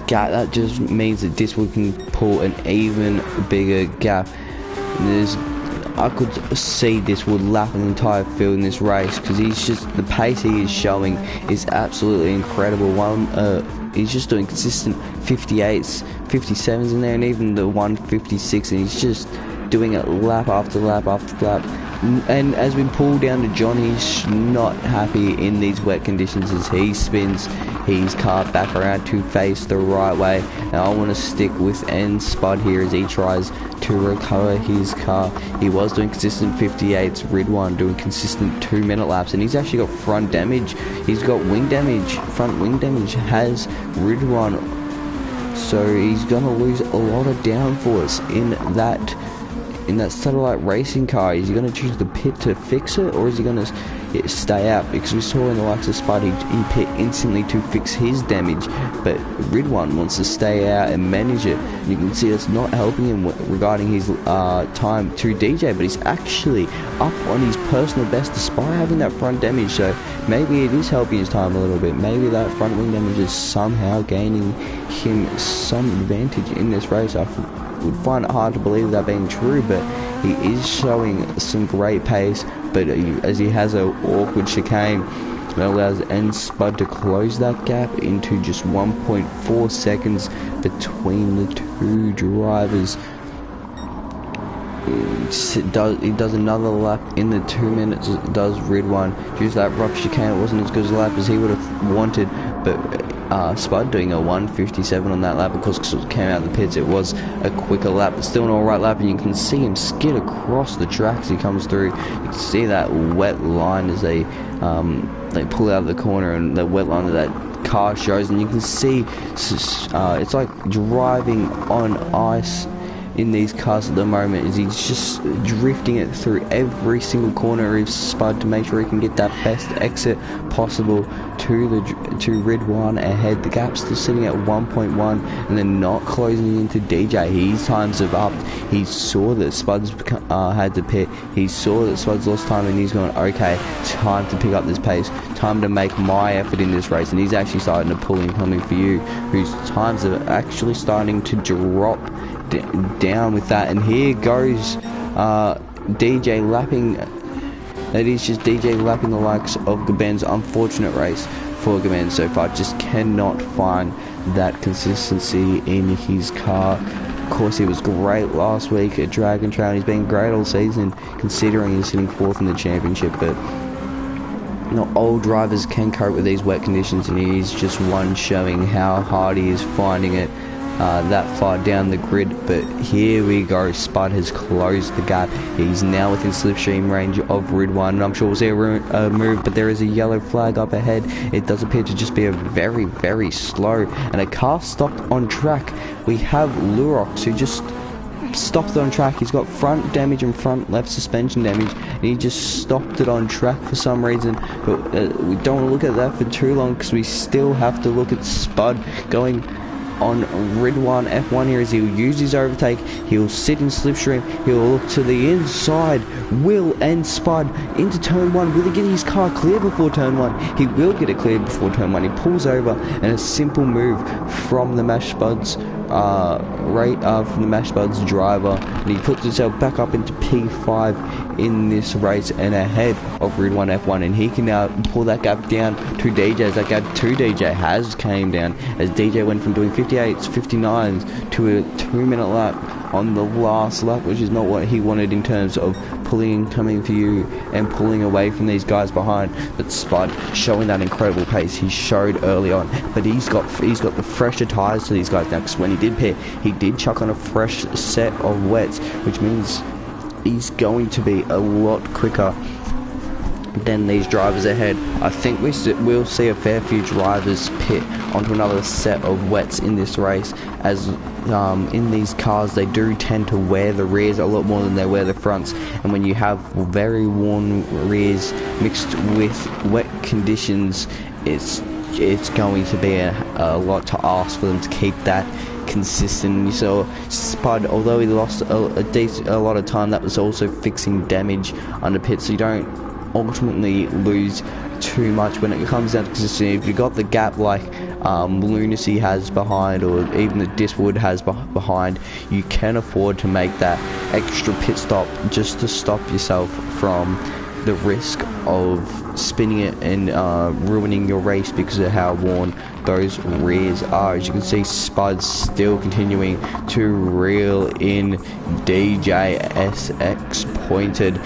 That just means that Diswood can pull an even bigger gap. I could see Diswood lapping the entire field in this race, because the pace he is showing is absolutely incredible. He's just doing consistent 58s, 57s in there, and even the 156, and he's just doing it lap after lap after lap. And as we pull down to John, he's not happy in these wet conditions as he spins his car back around to face the right way. And I want to stick with N Spud here as he tries to recover his car. He was doing consistent 58s, Ridwan doing consistent 2-minute laps, and he's actually got front damage. He's got wing damage, front wing damage has Ridwan, so he's gonna lose a lot of downforce in that satellite racing car. Is he going to choose the pit to fix it, or is he going to stay out? Because we saw in the likes of Spud, he pit instantly to fix his damage, but Ridwan wants to stay out and manage it. You can see it's not helping him regarding his time to DJ, but he's actually up on his personal best despite having that front damage, so maybe it is helping his time a little bit. Maybe that front wing damage is somehow gaining him some advantage in this race. I would find it hard to believe that being true, but he is showing some great pace. But as he has an awkward chicane, that allows N Spud to close that gap into just 1.4 seconds between the two drivers. He does another lap in the 2 minutes, does Ridwan. Due to that rough chicane, it wasn't as good a lap as he would have wanted, but Spud doing a 157 on that lap. Of course, because it came out of the pits, it was a quicker lap, but still an alright lap, and you can see him skid across the track as he comes through. You can see that wet line as they pull out of the corner, and the wet line of that car shows, and you can see it's like driving on ice in these cars at the moment, as he's just drifting it through every single corner of Spud to make sure he can get that best exit possible to Ridwan ahead. The gap's still sitting at 1.1, and then not closing into DJ. His times have upped. He saw that Spud's had to pit. He saw that Spud's lost time, and he's going, okay, time to pick up this pace, time to make my effort in this race. And he's actually starting to pull in Coming For You, whose times are actually starting to drop down with that. And here goes DJ lapping. It is just DJ lapping the likes of Gaben's. Unfortunate race for Gaben so far. Just cannot find that consistency in his car. Of course, he was great last week at Dragon Trail. He's been great all season, considering he's sitting 4th in the championship. But not all drivers can cope with these wet conditions, and he is just one showing how hard he is finding it that far down the grid. But here we go, Spud has closed the gap. He's now within slipstream range of Ridwan, and I'm sure we'll see a move, but there is a yellow flag up ahead. It does appear to just be a very, very slow, and a car stopped on track. We have Lurox, who just stopped it on track. He's got front damage and front left suspension damage, and he just stopped it on track for some reason. But we don't want to look at that for too long, because we still have to look at Spud going on Ridwan F1 here is he'll use his overtake, he'll sit in slipstream, he'll look to the inside, Will and Spud into turn 1. Will he get his car clear before turn 1? He will get it clear before turn 1. He pulls over, and a simple move from the Mash Spuds from the Mash Spuds driver, and he puts himself back up into P5 in this race and ahead of Ridwan F1, and he can now pull that gap down to DJ, as that gap to DJ has came down, as DJ went from doing 58s, 59s to a 2-minute lap on the last lap, which is not what he wanted in terms of coming for you and pulling away from these guys behind. But Spud showing that incredible pace he showed early on, but he's got the fresher tyres to these guys now, because when he did pit, he did chuck on a fresh set of wets, which means he's going to be a lot quicker than these drivers ahead. I think we'll see a fair few drivers pit onto another set of wets in this race, as in these cars they do tend to wear the rears a lot more than they wear the fronts, and when you have very worn rears mixed with wet conditions, it's going to be a lot to ask for them to keep that consistent. You saw Spud, although he lost a lot of time, that was also fixing damage under pit, so you don't ultimately lose too much when it comes down to consistency. If you got the gap like Lunacy has behind, or even the Diswood has behind, you can afford to make that extra pit stop just to stop yourself from the risk of spinning it and ruining your race because of how worn those rears are. As you can see, Spud's still continuing to reel in DJ SX pointed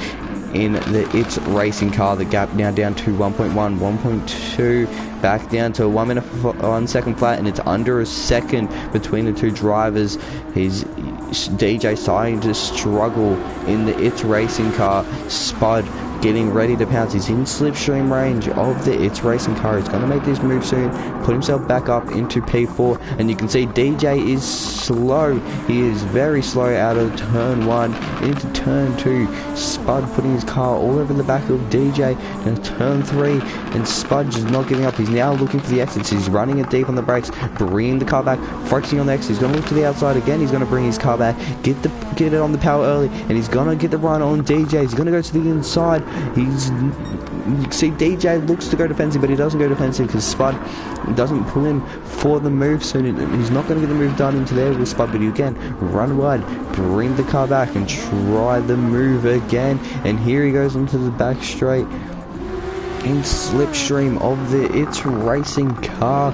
in its racing car. The gap now down to 1.1, 1.2, back down to 1 minute 1 second flat, and it's under a second between the two drivers. He's DJ starting to struggle in its racing car. Spud getting ready to pounce. He's in slipstream range of its racing car. He's going to make this move soon, put himself back up into P4, and you can see DJ is slow. He is very slow out of turn 1 into turn 2. Spud putting his car all over the back of DJ in turn 3, and Spud just not giving up. He's now looking for the exits. He's running it deep on the brakes, bringing the car back, focusing on the exit. He's going to look to the outside again. He's going to bring his car back, get it on the power early, and he's going to get the run on DJ. He's going to go to the inside. You see DJ looks to go defensive, but he doesn't go defensive because Spud doesn't pull him for the move soon. He's not going to get the move done into there with Spud, but you can run wide, bring the car back, and try the move again. And here he goes onto the back straight in slipstream of its racing car.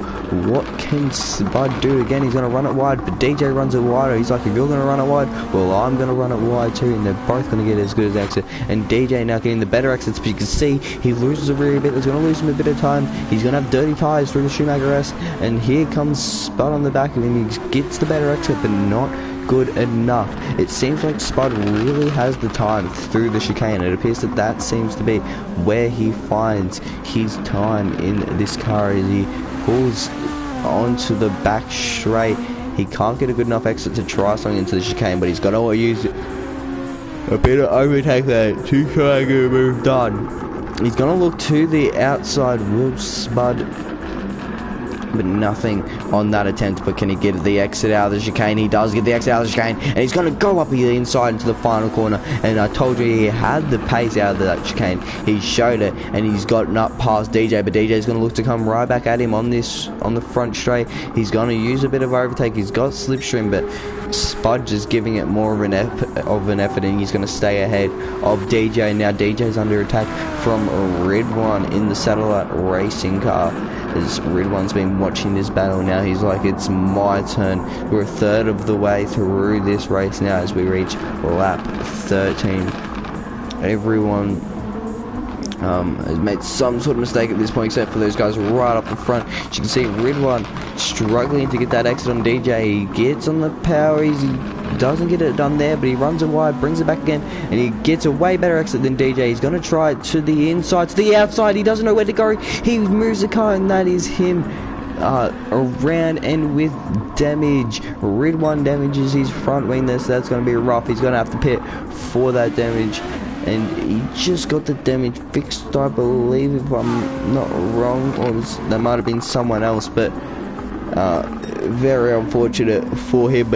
What can Spud do? Again, he's going to run it wide, but DJ runs it wider. He's like, if you're going to run it wide, well, I'm going to run it wide too, and they're both going to get as good as exit. And DJ now getting the better exits, but you can see he loses a rear a bit. It's going to lose him a bit of time. He's going to have dirty tyres through the Schumacher S, and here comes Spud on the back of him. He gets the better exit, but not good enough. It seems like Spud really has the time through the chicane. It appears that seems to be where he finds his time in this car, as he pulls onto the back straight. He can't get a good enough exit to try something into the chicane, but he's got to use a bit of overtake there to try and get a move done. He's going to look to the outside. Will Spud, but nothing on that attempt. But can he get the exit out of the chicane? He does get the exit out of the chicane, and he's going to go up the inside into the final corner. And I told you he had the pace out of that chicane. He showed it, and he's gotten up past DJ, but DJ's going to look to come right back at him on the front straight. He's going to use a bit of overtake. He's got slipstream, but Spud just giving it more of an effort, and he's going to stay ahead of DJ. Now DJ's under attack from Ridwan in the satellite racing car, as Ridwan's been watching this battle. Now he's like, it's my turn. We're a third of the way through this race now as we reach lap 13. Everyone has made some sort of mistake at this point, except for those guys right up the front. As you can see, Ridwan struggling to get that exit on DJ. He gets on the power, he doesn't get it done there, but he runs it wide, brings it back again, and he gets a way better exit than DJ. He's going to try it to the inside, to the outside. He doesn't know where to go. He moves the car, and that is him around and with damage. Ridwan damages his front wing there, so that's going to be rough. He's going to have to pit for that damage, and he just got the damage fixed, I believe, if I'm not wrong, or that might have been someone else, but very unfortunate for him.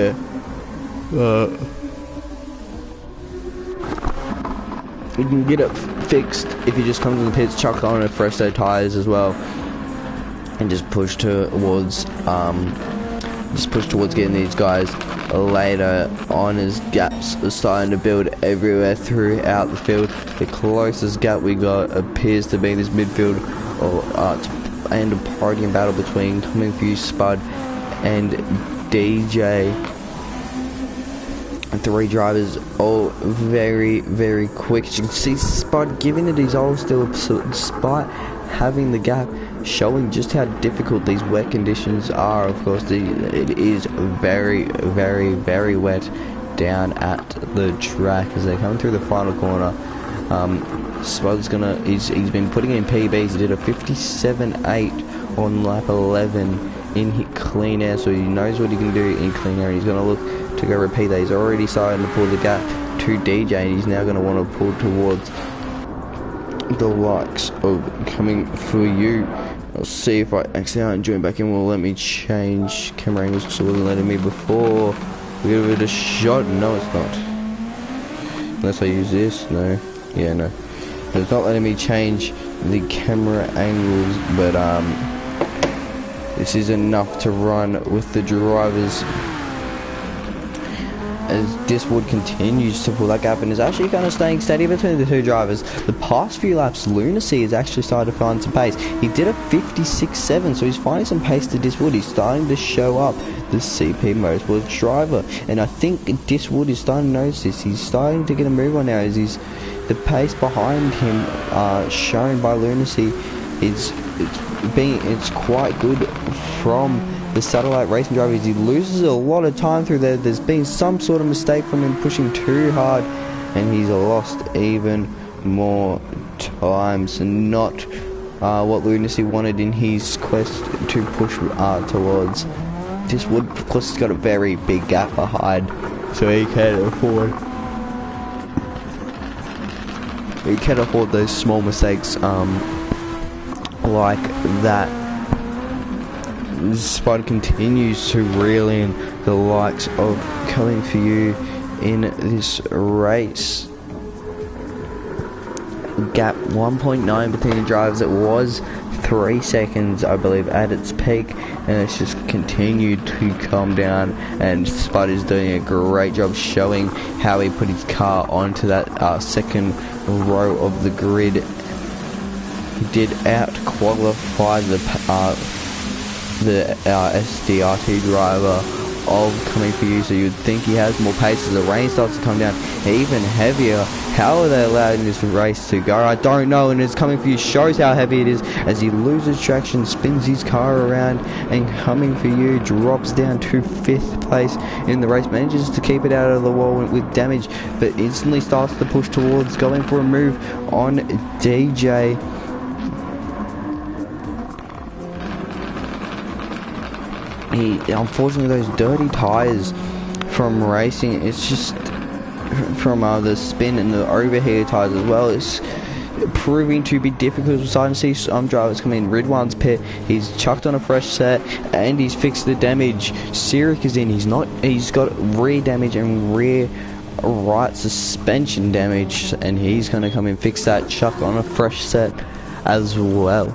You can get it fixed if you just come to the pits, chuck on a fresh set of tires as well, and just push towards getting these guys later on, as gaps are starting to build everywhere throughout the field. The closest gap we got appears to be this midfield and a partying battle between Coming For You, Spud and DJ. Three drivers, all very, very quick. As you can see, Spud giving it his all still, despite having the gap, showing just how difficult these wet conditions are. Of course, it is very, very, very wet down at the track as they come through the final corner. Spud's he's been putting in PBs. He did a 57.8 on lap 11 in clean air, so he knows what he can do in clean air. He's going to look to go repeat that. He's already starting to pull the gap to DJ, and he's now going to want to pull towards the likes of Coming For You. I'll see if I accidentally join back in. Will let me change camera angles because it wasn't letting me before. We give it a shot. No, it's not. Unless I use this. No. Yeah, no. It's not letting me change the camera angles, but this is enough to run with the drivers as Diswood continues to pull that gap and is actually kind of staying steady between the two drivers. The past few laps, Lunacy has actually started to find some pace. He did a 56.7, so he's finding some pace to Diswood. He's starting to show up the CP Motorsports driver, and I think Diswood is starting to notice this. He's starting to get a move on now as the pace behind him shown by Lunacy it's quite good from the satellite racing drivers. He loses a lot of time through there. There's been some sort of mistake from him pushing too hard, and he's lost even more times, and not what Lunacy wanted in his quest to push towards Diswood. Of course, he's got a very big gap behind, so he can afford those small mistakes like that. Spud continues to reel in the likes of Coming For You in this race. Gap 1.9 between the drivers. It was 3 seconds, I believe, at its peak, and it's just continued to come down, and Spud is doing a great job showing how he put his car onto that second row of the grid. He did out-qualify the SDRT driver of Coming For You, so you'd think he has more pace as the rain starts to come down even heavier. How are they allowing this race to go? I don't know, and it's Coming For You shows how heavy it is as he loses traction, spins his car around, and Coming For You drops down to 5th place in the race, manages to keep it out of the wall with damage, but instantly starts to push towards going for a move on DJ. Unfortunately, those dirty tires from racing, it's just from the spin and the overheated tires as well, it's proving to be difficult. We're starting to see some drivers come in. Ridwan's pit, he's chucked on a fresh set and he's fixed the damage. Sirik is in, he's got rear damage and rear right suspension damage, and he's going to come in, fix that, chuck on a fresh set as well.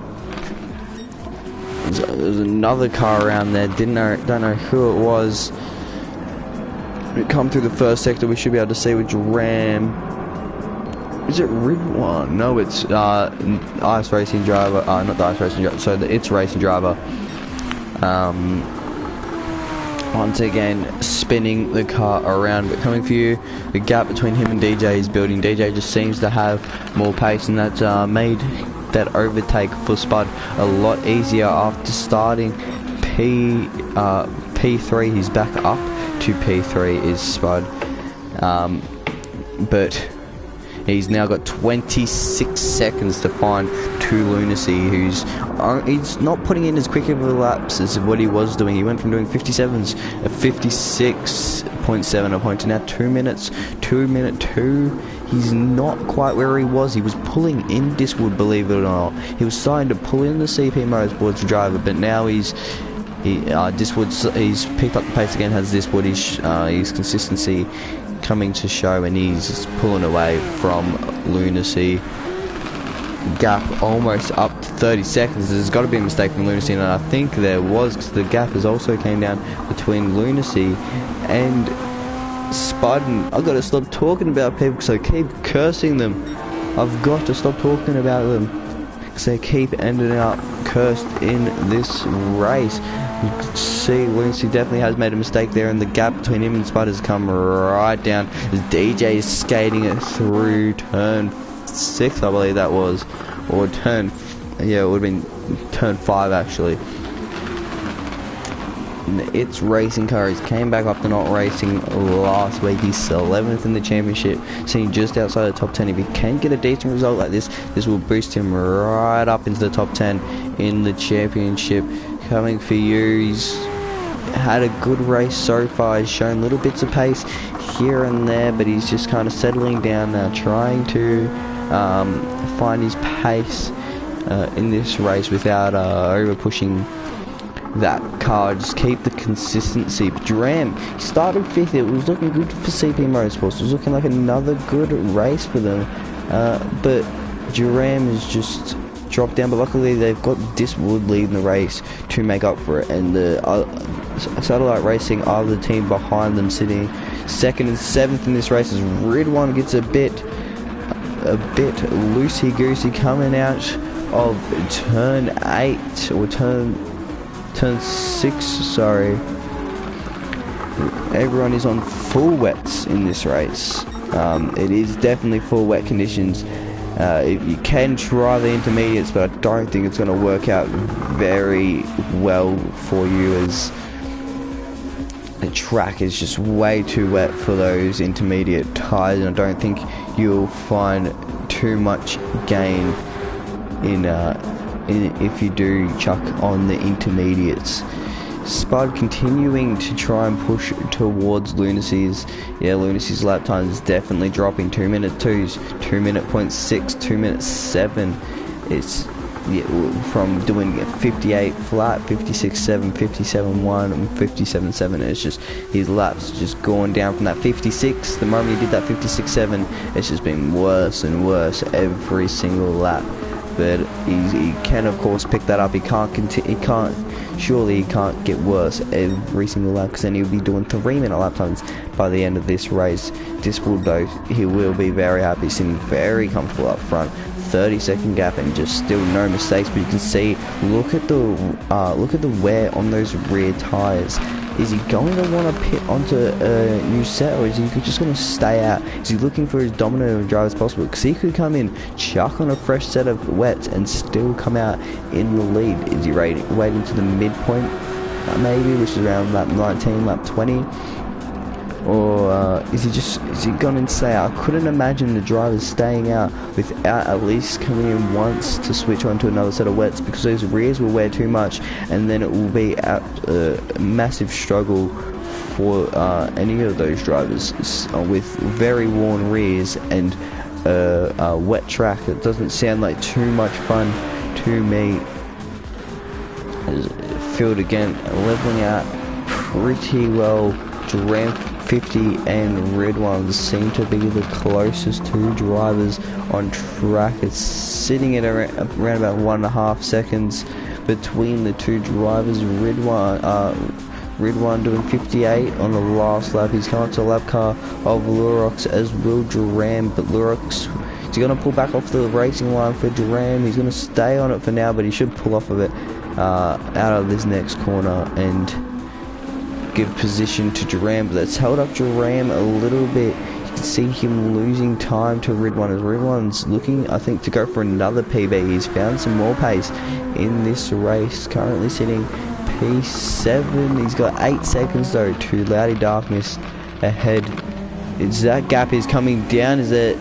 There's another car around there, don't know who it was. We come through the first sector, we should be able to see which Ram. Is it Ridwan? No, it's Ice Racing driver, not the Ice Racing driver, so it's Racing driver. Once again, spinning the car around, but Coming For You, the gap between him and DJ is building. DJ just seems to have more pace, and that's made that overtake for Spud a lot easier after starting P3. He's back up to P3 is Spud, but he's now got 26 seconds to find to Lunacy, he's not putting in as quick of a laps as what he was doing. He went from doing 57s at 56.7 a point to now 2 minutes, 2 minute 2. He's not quite where he was. He was pulling in Diswood, believe it or not. He was starting to pull in the CP Motorsports driver, but now he's He's picked up the pace again, has Diswood, his consistency coming to show, and he's pulling away from Lunacy. Gap almost up to 30 seconds. There's got to be a mistake from Lunacy, and I think there was, because the gap has also came down between Lunacy and Spud. And I've got to stop talking about people because I keep cursing them. I've got to stop talking about them because they keep ending up cursed in this race. You can see Lunacy definitely has made a mistake there, and the gap between him and Spud has come right down as DJ is skating it through turn 6, I believe that was, or turn, yeah, it would have been turn 5 actually. It's racing car. He came back after not racing last week. He's 11th in the championship, sitting just outside the top 10. If he can get a decent result like this, this will boost him right up into the top 10 in the championship. Coming for you, he's had a good race so far. He's shown little bits of pace here and there, but he's just kind of settling down now, trying to find his pace in this race without over pushing that car. Just keep the consistency. But Duran, he started 5th. It was looking good for CP Motorsports. It was looking like another good race for them, but Duran has just dropped down. But luckily they've got Diswood leading the race to make up for it, and the Satellite Racing are the team behind them, sitting 2nd and 7th in this race as Ridwan gets a bit loosey-goosey coming out of turn 8 or turn 6, sorry. Everyone is on full wets in this race. It is definitely full wet conditions. You can try the intermediates, but I don't think it's going to work out very well for you, as the track is just way too wet for those intermediate tyres, and I don't think you'll find too much gain in if you do chuck on the intermediates. Spud continuing to try and push towards Lunacy's. Yeah, Lunacy's lap time is definitely dropping. 2 minute 2s, 2 minute 0.6, 2 minute 7. It's from doing 58 flat, 56.7, 57.1, and 57.7. It's just his laps just going down from that 56. The moment he did that 56.7, it's just been worse and worse every single lap. But he can of course pick that up. Surely he can't get worse every single lap, because then he'll be doing 3-minute lap times by the end of this race. Diswood though, he will be very happy, sitting very comfortable up front. 30-second gap and just still no mistakes. But you can see, look at the wear on those rear tires. Is he going to want to pit onto a new set, or is he just going to stay out? Is he looking for as dominant of a driver as possible? Because he could come in, chuck on a fresh set of wets, and still come out in the lead. Is he waiting to the midpoint, maybe, which is around lap 19, lap 20? Or is he going to stay out? I couldn't imagine the drivers staying out without at least coming in once to switch onto another set of wets, because those rears will wear too much, and then it will be a massive struggle for any of those drivers with very worn rears and a wet track. It doesn't sound like too much fun to me. Field again leveling out pretty well. Duran 50 and Ridwan seem to be the closest two drivers on track. It's sitting at around about 1.5 seconds between the two drivers. Ridwan doing 58 on the last lap. He's come up to the lap car of Lurox, as will Duran, but Lurox, he's going to pull back off the racing line for Duran. He's going to stay on it for now, but he should pull off of it out of this next corner and give position to Duran. But that's held up Duran a little bit. You can see him losing time to Ridwan, as Ridwan's looking, I think, to go for another PB. He's found some more pace in this race, currently sitting P7. He's got 8 seconds though to Loudy Darkness ahead. That gap is coming down. Is that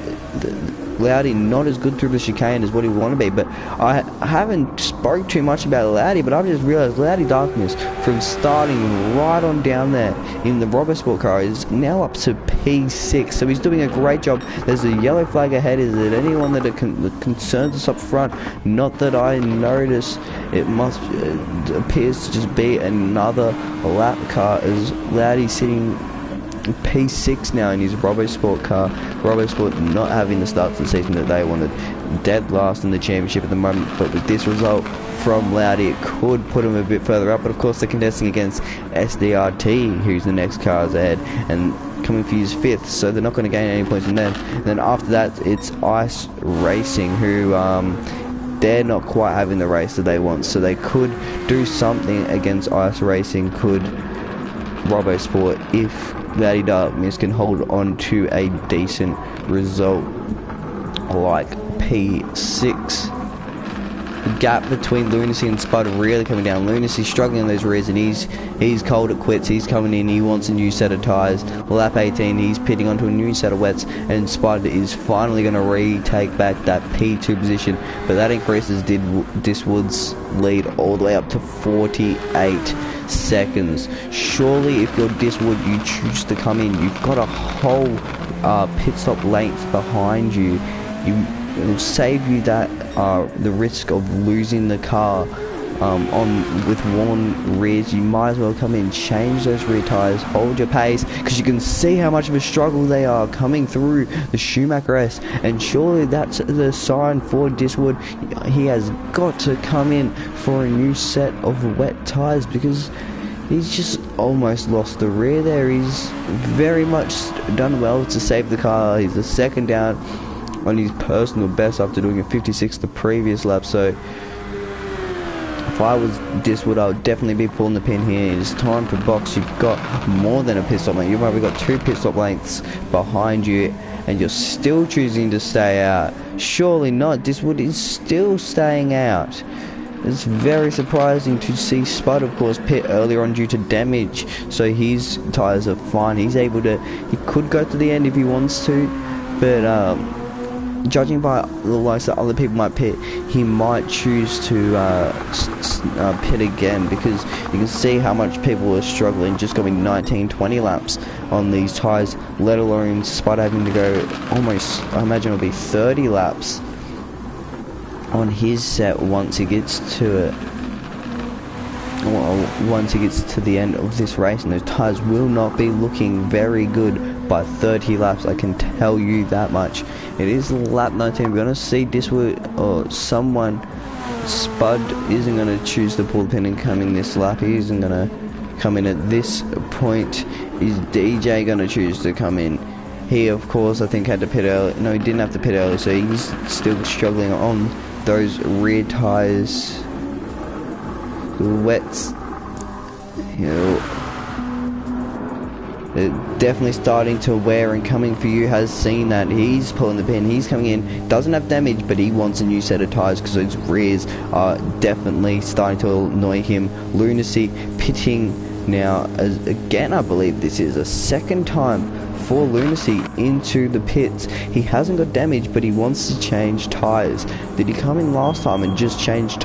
Loudy not as good through the chicane as what he would want to be? But I haven't spoke too much about Loudy, but I've just realised Loudy Darkness, from starting right on down there in the Robbo Sport car is now up to P6, so he's doing a great job. There's a yellow flag ahead. Is it anyone that concerns us up front? Not that I notice. It must appears to just be another lap car, as Laudy's sitting P6 now in his Robbo Sport car. Robbo Sport not having the start to the season that they wanted, dead last in the championship at the moment, but with this result from Laudy, it could put him a bit further up. But of course they're contesting against SDRT, who's the next cars ahead, and coming for his 5th, so they're not going to gain any points from them. And then after that it's Ice Racing, who they're not quite having the race that they want, so they could do something against Ice Racing, could Robbo Sport, if Laudy Darkness can hold on to a decent result like P6. The gap between Lunacy and Spud really coming down. Lunacy struggling on those rears, and he's cold at quits. He's coming in, he wants a new set of tyres. Lap 18, he's pitting onto a new set of wets, and Spud is finally going to retake back that P2 position, but that increases Diswood's lead all the way up to 48 seconds. Surely if you're Diswood, you choose to come in, you've got a whole pit stop length behind you. It will save you that the risk of losing the car with worn rears. You might as well come in, change those rear tyres, hold your pace, because you can see how much of a struggle they are coming through the Schumacher S, and surely that's the sign for Diswood. He has got to come in for a new set of wet tyres, because he's just almost lost the rear there. He's very much done well to save the car. He's the second down on his personal best after doing a 56 the previous lap. So if I was Diswood, I would definitely be pulling the pin here. It's time for box. You've got more than a pit stop length. You've probably got 2 pit stop lengths behind you, and you're still choosing to stay out. Surely not. Diswood is still staying out. It's very surprising to see Spud, of course, pit earlier on due to damage, so his tyres are fine. He's able to, he could go to the end if he wants to, but judging by the likes that other people might pit, he might choose to pit again, because you can see how much people are struggling just going 19-20 laps on these tyres, let alone Spud having to go almost, I imagine it'll be 30 laps on his set once he gets to it. Well, once he gets to the end of this race, and those tyres will not be looking very good by 30 laps, I can tell you that much. It is lap 19. We're going to see Diswood or someone. Spud isn't going to choose to pull the pin and come in this lap. He isn't going to come in at this point. Is DJ going to choose to come in? He, of course, I think had to pit early. No, he didn't have to pit early, so he's still struggling on those rear tyres. The wets, you know, they're definitely starting to wear, and coming for you has seen that. He's pulling the pin, he's coming in, doesn't have damage, but he wants a new set of tyres because those rears are definitely starting to annoy him. Lunacy pitting now, as again I believe this is a second time for Lunacy into the pits. He hasn't got damage, but he wants to change tyres. Did he come in last time and just change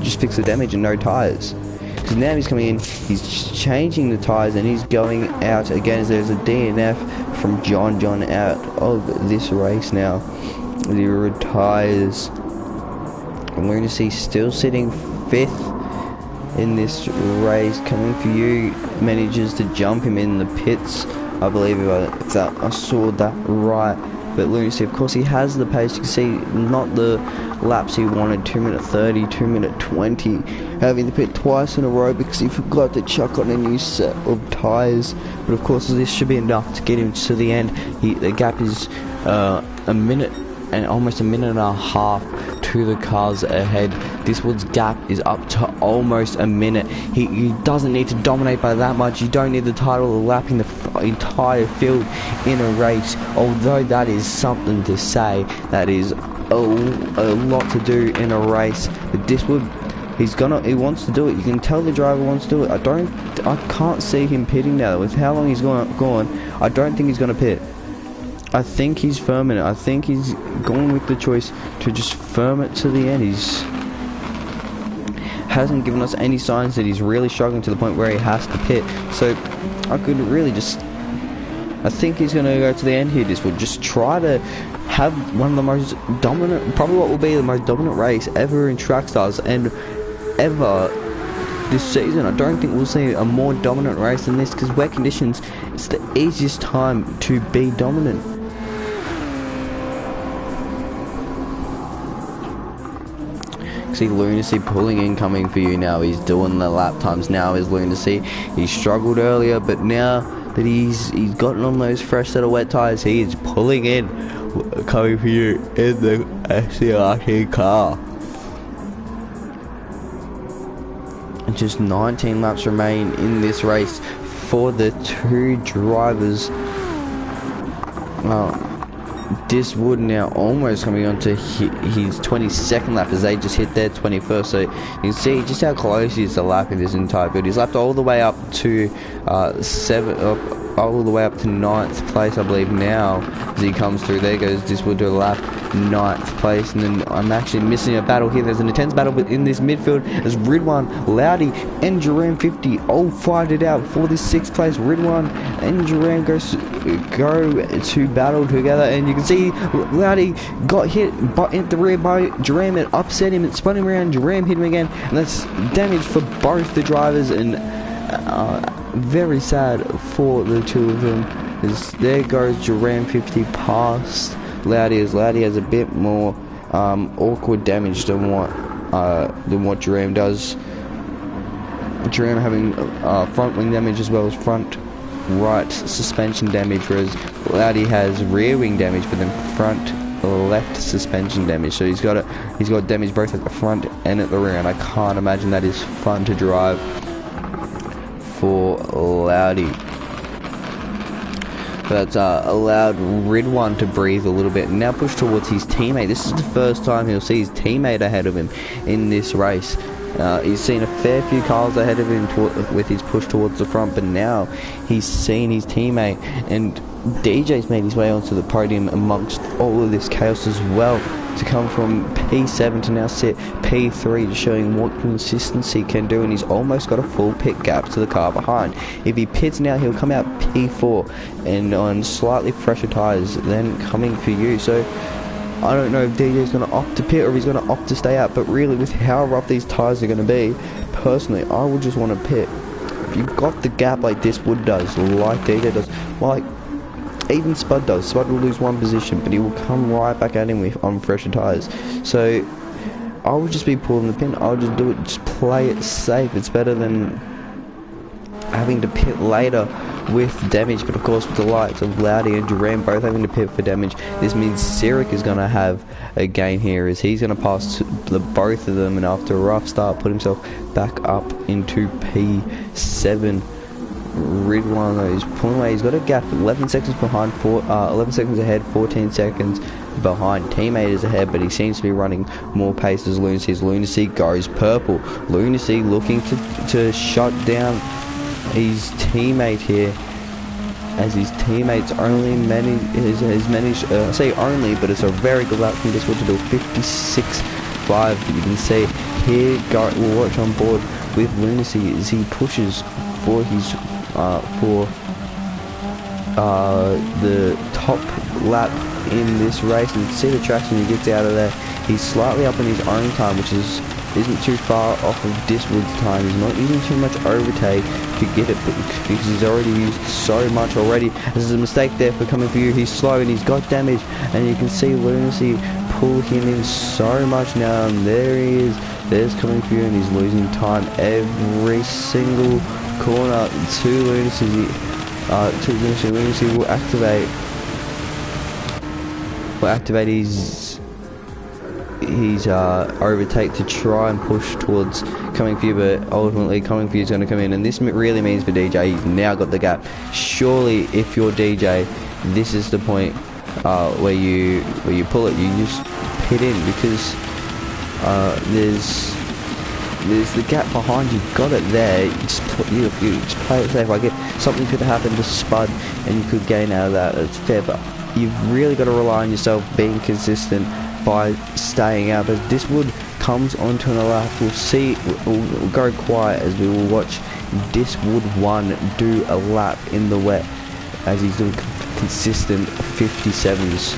just fix the damage and no tyres? Because now he's coming in, he's changing the tyres, and he's going out again, as there's a DNF from John out of this race now. He retires. Lunacy still sitting 5th in this race. Coming for you, manages to jump him in the pits, I believe, if I saw that right. But Lunacy, of course, he has the pace. You can see not the laps he wanted, 2 minute 30, 2 minute 20, having to pit twice in a row because he forgot to chuck on a new set of tyres. But of course, this should be enough to get him to the end. The gap is a minute and almost a minute and a half to the cars ahead. Diswood's gap is up to almost a minute. He doesn't need to dominate by that much. You don't need the title of lapping the entire field in a race, although that is something to say. That is a lot to do in a race. But Diswood, he wants to do it. You can tell the driver wants to do it. I can't see him pitting now. With how long he's gone, I don't think he's going to pit. I think he's firming it. I think he's going with the choice to just firm it to the end. He's hasn't given us any signs that he's really struggling to the point where he has to pit. So I could really I think he's going to go to the end here. This will just try to have one of the most dominant, probably what will be the most dominant race ever in Track Stars and ever this season. I don't think we'll see a more dominant race than this, because wet conditions, it's the easiest time to be dominant. See Lunacy pulling in, coming for you now. He's doing the lap times now, is Lunacy. He struggled earlier, but now that he's gotten on those fresh set of wet tyres, he is pulling in, coming for you in the SCRT car. And just 19 laps remain in this race for the two drivers. This would now almost coming on to his 22nd lap as they just hit their 21st. So you can see just how close he is to lapping this entire build. He's lapped all the way up to all the way up to 9th place, I believe, now as he comes through. There goes Diswood to a lap, 9th place. And then I'm actually missing a battle here. There's an intense battle in this midfield as Ridwan, Loudy and Jerome 50 all fight it out for this 6th place. Ridwan and Jerome go to battle together, and you can see Loudy got hit at the rear by Jerome. It upset him, it spun him around, Jerome hit him again, and that's damage for both the drivers, and very sad for the two of them. As there goes Jerome 50 past Loudy, as Loudy has a bit more awkward damage than what Jerome does. Jerome having front wing damage as well as front right suspension damage, whereas Loudy has rear wing damage but then front left suspension damage. So he's got damage both at the front and at the rear, and I can't imagine that is fun to drive for Loudy. But allowed Ridwan to breathe a little bit and now push towards his teammate. This is the first time he'll see his teammate ahead of him in this race. He's seen a fair few cars ahead of him with his push towards the front, but now he's seen his teammate, and DJ's made his way onto the podium amongst all of this chaos as well, to come from P7 to now sit P3, just showing what consistency can do, and he's almost got a full pit gap to the car behind. If he pits now, he'll come out P4 and on slightly fresher tyres then coming for you. So I don't know if DJ's going to opt to pit or if he's going to opt to stay out, but really with how rough these tyres are going to be, personally I would just want to pit. If you've got the gap like this Wood does, like DJ does, like even Spud does. Spud will lose one position, but he will come right back at him on fresher tyres. So I would just be pulling the pin. I would just do it, just play it safe. It's better than having to pit later with damage. But of course, with the likes of Loudy and Duran both having to pit for damage, this means Sirik is going to have a gain here, as he's going to pass the both of them, and after a rough start put himself back up into P7. Ridwan though, he's pulling away. He's got a gap 11 seconds behind, 11 seconds ahead, 14 seconds behind. Teammate is ahead, but he seems to be running more pace as Lunacy. Lunacy goes purple. Lunacy looking to shut down his teammate here, as his teammates only has managed, I say only, but it's a very good lap from this one to do 56.5. You can see here, we'll watch on board with Lunacy as he pushes for his the top lap in this race, and you can see the traction he gets out of there. He's slightly up on his own time, which isn't too far off of Diswood's time. He's not using too much overtake to get it, because he's already used so much already. There's a mistake there for coming for you. He's slow and he's got damage, and you can see Lunacy pull him in so much now, and there he is. There's coming for you, and he's losing time every single corner to Lunacy. Lunacy will activate his overtake to try and push towards coming for you, but ultimately coming for you is going to come in, and this really means for DJ he's now got the gap. Surely if you're DJ, this is the point where you pull it, you just pit in, because there's the gap behind you. Got it there. You just play it safe. Like if something could happen to Spud and you could gain out of that, it's fair, but you've really got to rely on yourself being consistent by staying out. But Diswood comes onto an lap. We'll go quiet as we will watch Diswood 1 do a lap in the wet as he's doing consistent 57s.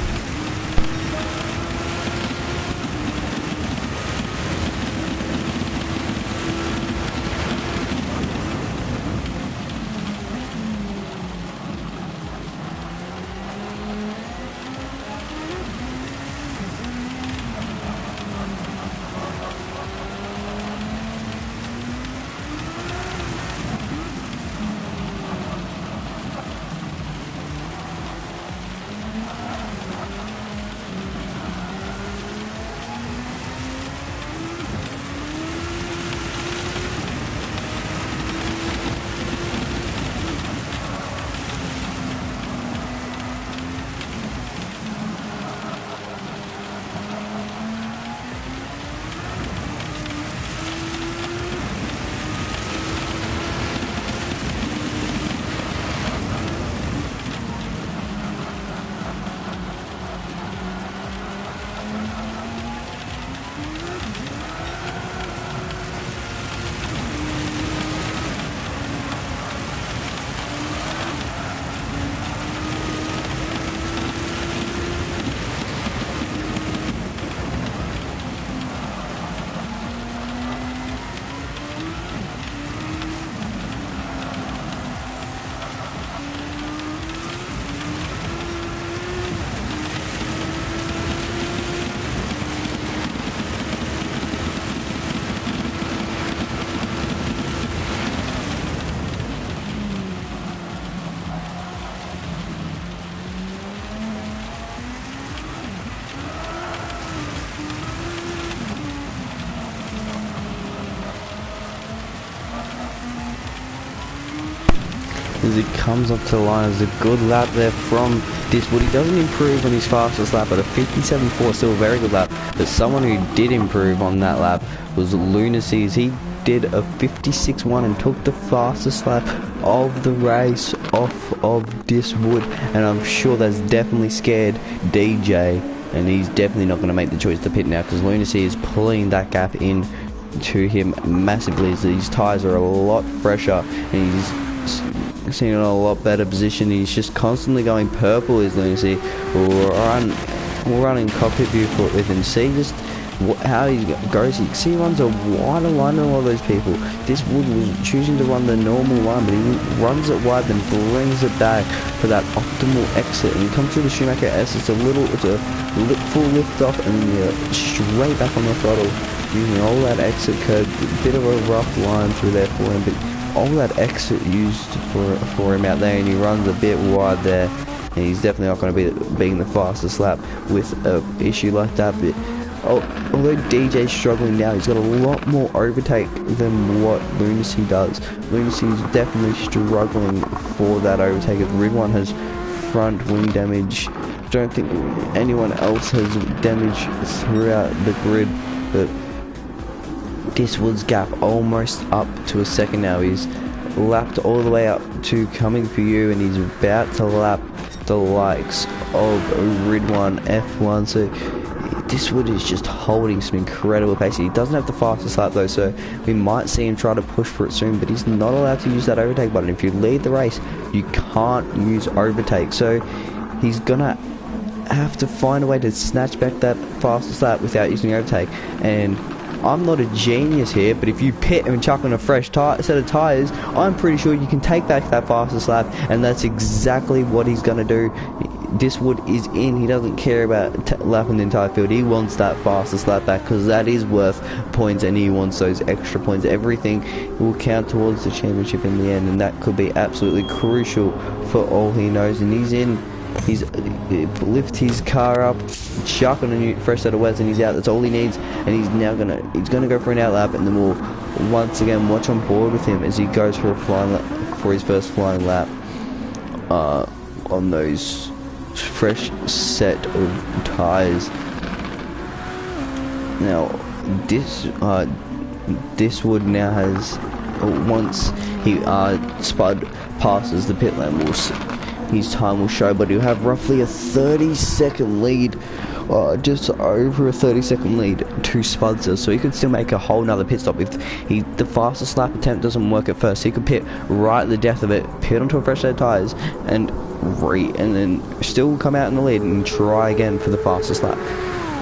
As he comes up to the line, it's a good lap there from Diswood. He doesn't improve on his fastest lap, but a 57.4 still a very good lap. But someone who did improve on that lap was Lunacy's. He did a 56.1 and took the fastest lap of the race off of Diswood, and I'm sure that's definitely scared DJ, and he's definitely not going to make the choice to pit now because Lunacy is pulling that gap in to him massively. These tyres are a lot fresher and he's seen in a lot better position. He's just constantly going purple, is Lunacy. We'll run in cockpit view with him. See just how he goes. You see he runs a wider line than a lot of those people. Diswood was choosing to run the normal line, but he runs it wide then brings it back for that optimal exit. And he comes through the Schumacher S. It's a full lift off and you're straight back on the throttle using all that exit curve. A bit of a rough line through there for him, but all that exit used for him out there, and he runs a bit wide there, and he's definitely not going to be being the fastest lap with an issue like that. But although DJ's struggling now, he's got a lot more overtake than what Lunacy does. Lunacy's definitely struggling for that overtake. If Rid 1 has front wing damage, don't think anyone else has damage throughout the grid, but Diswood's gap almost up to a second now. He's lapped all the way up to coming for you, and he's about to lap the likes of Rid 1, F1. So Diswood is just holding some incredible pace. He doesn't have the fastest lap though, so we might see him try to push for it soon, but he's not allowed to use that overtake button. If you lead the race, you can't use overtake, so he's gonna have to find a way to snatch back that fastest lap without using overtake. And I'm not a genius here, but if you pit and chuck on a fresh set of tyres, I'm pretty sure you can take back that fastest lap, and that's exactly what he's going to do. Diswood is in. He doesn't care about lapping the entire field. He wants that fastest lap back because that is worth points, and he wants those extra points. Everything will count towards the championship in the end, and that could be absolutely crucial for all he knows. And he's in. He's lift his car up, chuck on a new fresh set of wets, and he's out. That's all he needs, and he's gonna go for an out lap, and then we'll once again watch on board with him as he goes for a flying lap, for his first flying lap on those fresh set of tires. Now Diswood now has, once he Spud passes the pit lane, his time will show, but he'll have roughly a 30-second lead just over a 30-second lead to Spudzer, so he could still make a whole nother pit stop if the fastest lap attempt doesn't work at first. He could pit right at the depth of it, pit onto a fresh set of tyres, and then still come out in the lead and try again for the fastest lap.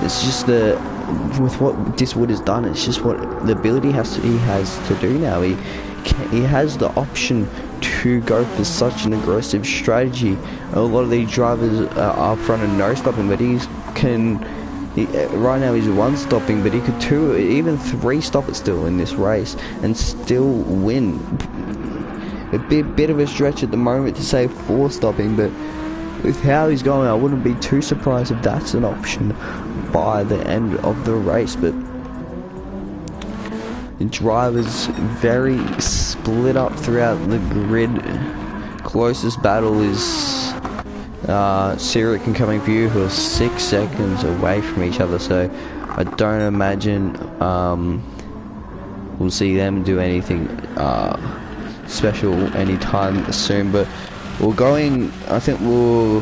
It's just with what Diswood has done, it's just what the ability he has to do now. He has the option to go for such an aggressive strategy. A lot of these drivers are up front and no stopping, but right now he's one stopping, but he could two, even three stop it still in this race and still win. A bit of a stretch at the moment to say four stopping, but with how he's going, I wouldn't be too surprised if that's an option by the end of the race. But the drivers very split up throughout the grid. Closest battle is Cyric and Coming View, who are 6 seconds away from each other, so I don't imagine we'll see them do anything special anytime soon. But we're going, I think we'll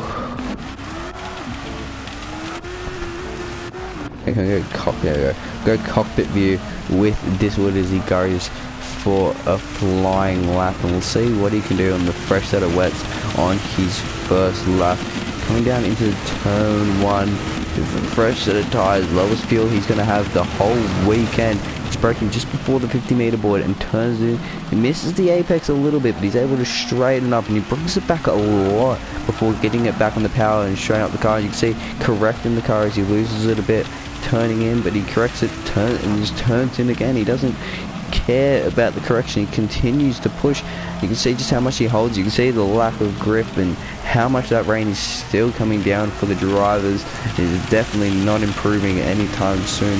go cockpit view with Diswood as he goes for a flying lap, and we'll see what he can do on the fresh set of wets on his first lap. Coming down into turn 1 with a fresh set of tyres, lowest fuel he's going to have the whole weekend. He's braking just before the 50-meter board and turns in. He misses the apex a little bit, but he's able to straighten up, and he brings it back a lot before getting it back on the power and straightening up the car. You can see correcting the car as he loses it a bit, turning in, but he corrects it, and just turns in again. He doesn't care about the correction. He continues to push. You can see just how much he holds. You can see the lack of grip and how much that rain is still coming down for the drivers. It is definitely not improving anytime soon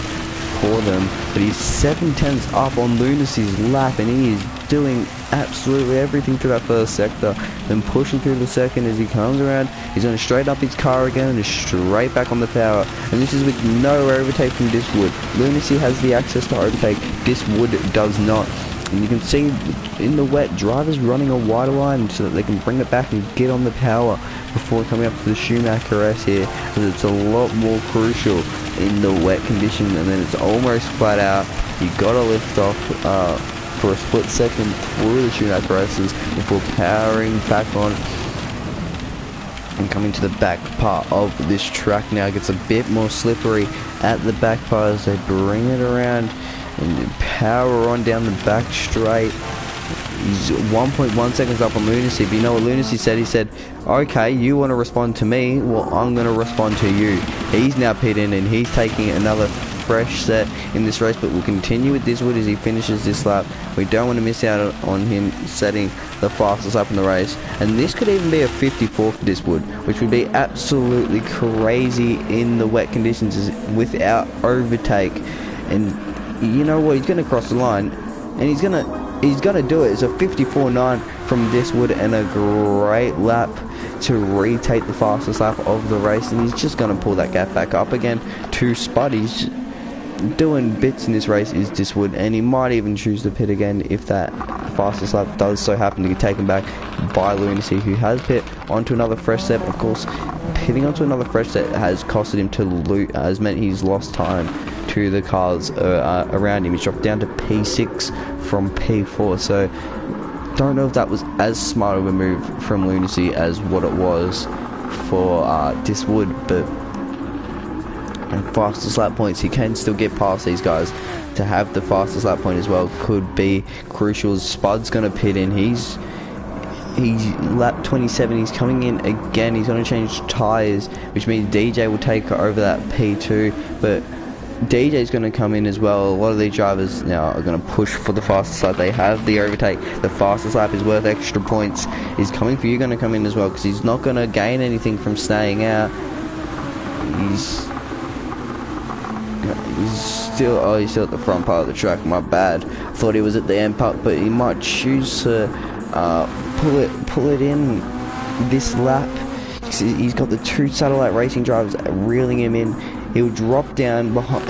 for them. But he's 7/10 up on Lunacy's lap, and he is doing absolutely everything through that first sector, then pushing through the second. As he comes around, he's going to straight up his car again and straight back on the power, and this is with no overtake from Diswood. Lunacy has the access to overtake, Diswood does not. And you can see in the wet, drivers running a wider line so that they can bring it back and get on the power before coming up to the Schumacher S here, because it's a lot more crucial in the wet condition. And then it's almost flat out. You got to lift off for a split second through the Schumacher S's before powering back on and coming to the back part of this track. Now it gets a bit more slippery at the back part as they bring it around and power on down the back straight. He's 1.1 seconds up on Lunacy, but you know what Lunacy said? He said, okay, you want to respond to me, well, I'm going to respond to you. He's now pitting and he's taking another fresh set in this race, but we'll continue with Diswood as he finishes this lap. We don't want to miss out on him setting the fastest lap in the race, and this could even be a 54 for Diswood, which would be absolutely crazy in the wet conditions without overtake. And you know what, he's going to cross the line, and he's going to do it. It's a 54.9 from Diswood and a great lap to retake the fastest lap of the race, and he's just going to pull that gap back up again to Spud. He's doing bits in this race is Diswood, and he might even choose to pit again if that fastest lap does so happen to get taken back by Lunacy, who has pit onto another fresh set. Of course, pitting onto another fresh set has costed him to loot, has meant he's lost time to the cars around him. He's dropped down to P6 from P4, so don't know if that was as smart of a move from Lunacy as what it was for Diswood. But and fastest lap points, he can still get past these guys. To have the fastest lap point as well could be crucial. Spud's going to pit in. He's lap 27. He's coming in again. He's going to change tyres, which means DJ will take over that P2, but DJ's going to come in as well. A lot of these drivers now are going to push for the fastest lap. They have the overtake. The fastest lap is worth extra points. Is Coming For You going to come in as well, because he's not going to gain anything from staying out. He's still at the front part of the track. My bad. Thought he was at the end part, but he might choose to pull it in this lap. He's got the two satellite racing drivers reeling him in. he'll drop down behind.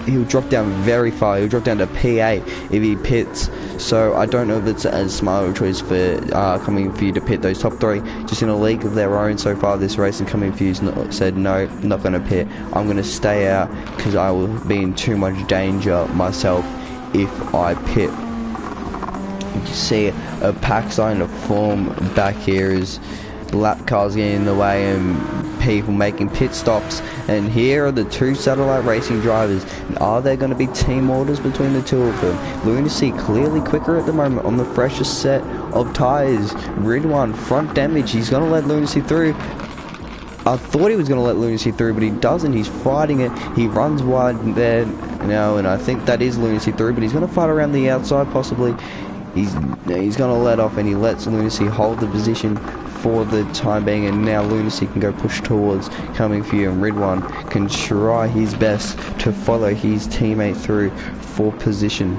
He'll drop down very far. He'll drop down to P8 if he pits. So I don't know if it's as smart a choice for coming for you to pit those top three. Just in a league of their own so far this race, and coming for you's said no, not going to pit. I'm going to stay out because I will be in too much danger myself if I pit. You see a pack starting to form back here as lap cars getting in the way and people making pit stops. And here are the two satellite racing drivers. And are there going to be team orders between the two of them? Lunacy clearly quicker at the moment on the freshest set of tyres. Ridwan front damage. He's going to let Lunacy through. I thought he was going to let Lunacy through, but he doesn't. He's fighting it. He runs wide there now, and I think that is Lunacy through, but he's going to fight around the outside possibly. He's going to let off, and he lets Lunacy hold the position for the time being, and now Lunacy can go push towards coming for you, and Ridwan can try his best to follow his teammate through for position.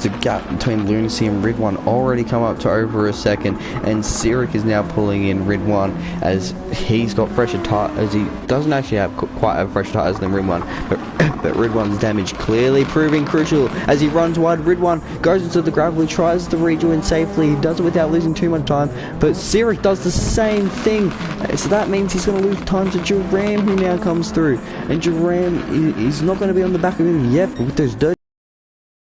The gap between Lunacy and Ridwan already come up to over a second, and Sirik is now pulling in Ridwan as he's got fresher tyres, as he doesn't actually have quite have fresher tyres than Ridwan, but Ridwan's damage clearly proving crucial as he runs wide. Ridwan goes into the gravel, he tries to rejoin safely, he does it without losing too much time, but Sirik does the same thing, so that means he's going to lose time to Duram, who now comes through, and Duram is not going to be on the back of him yet with those dirty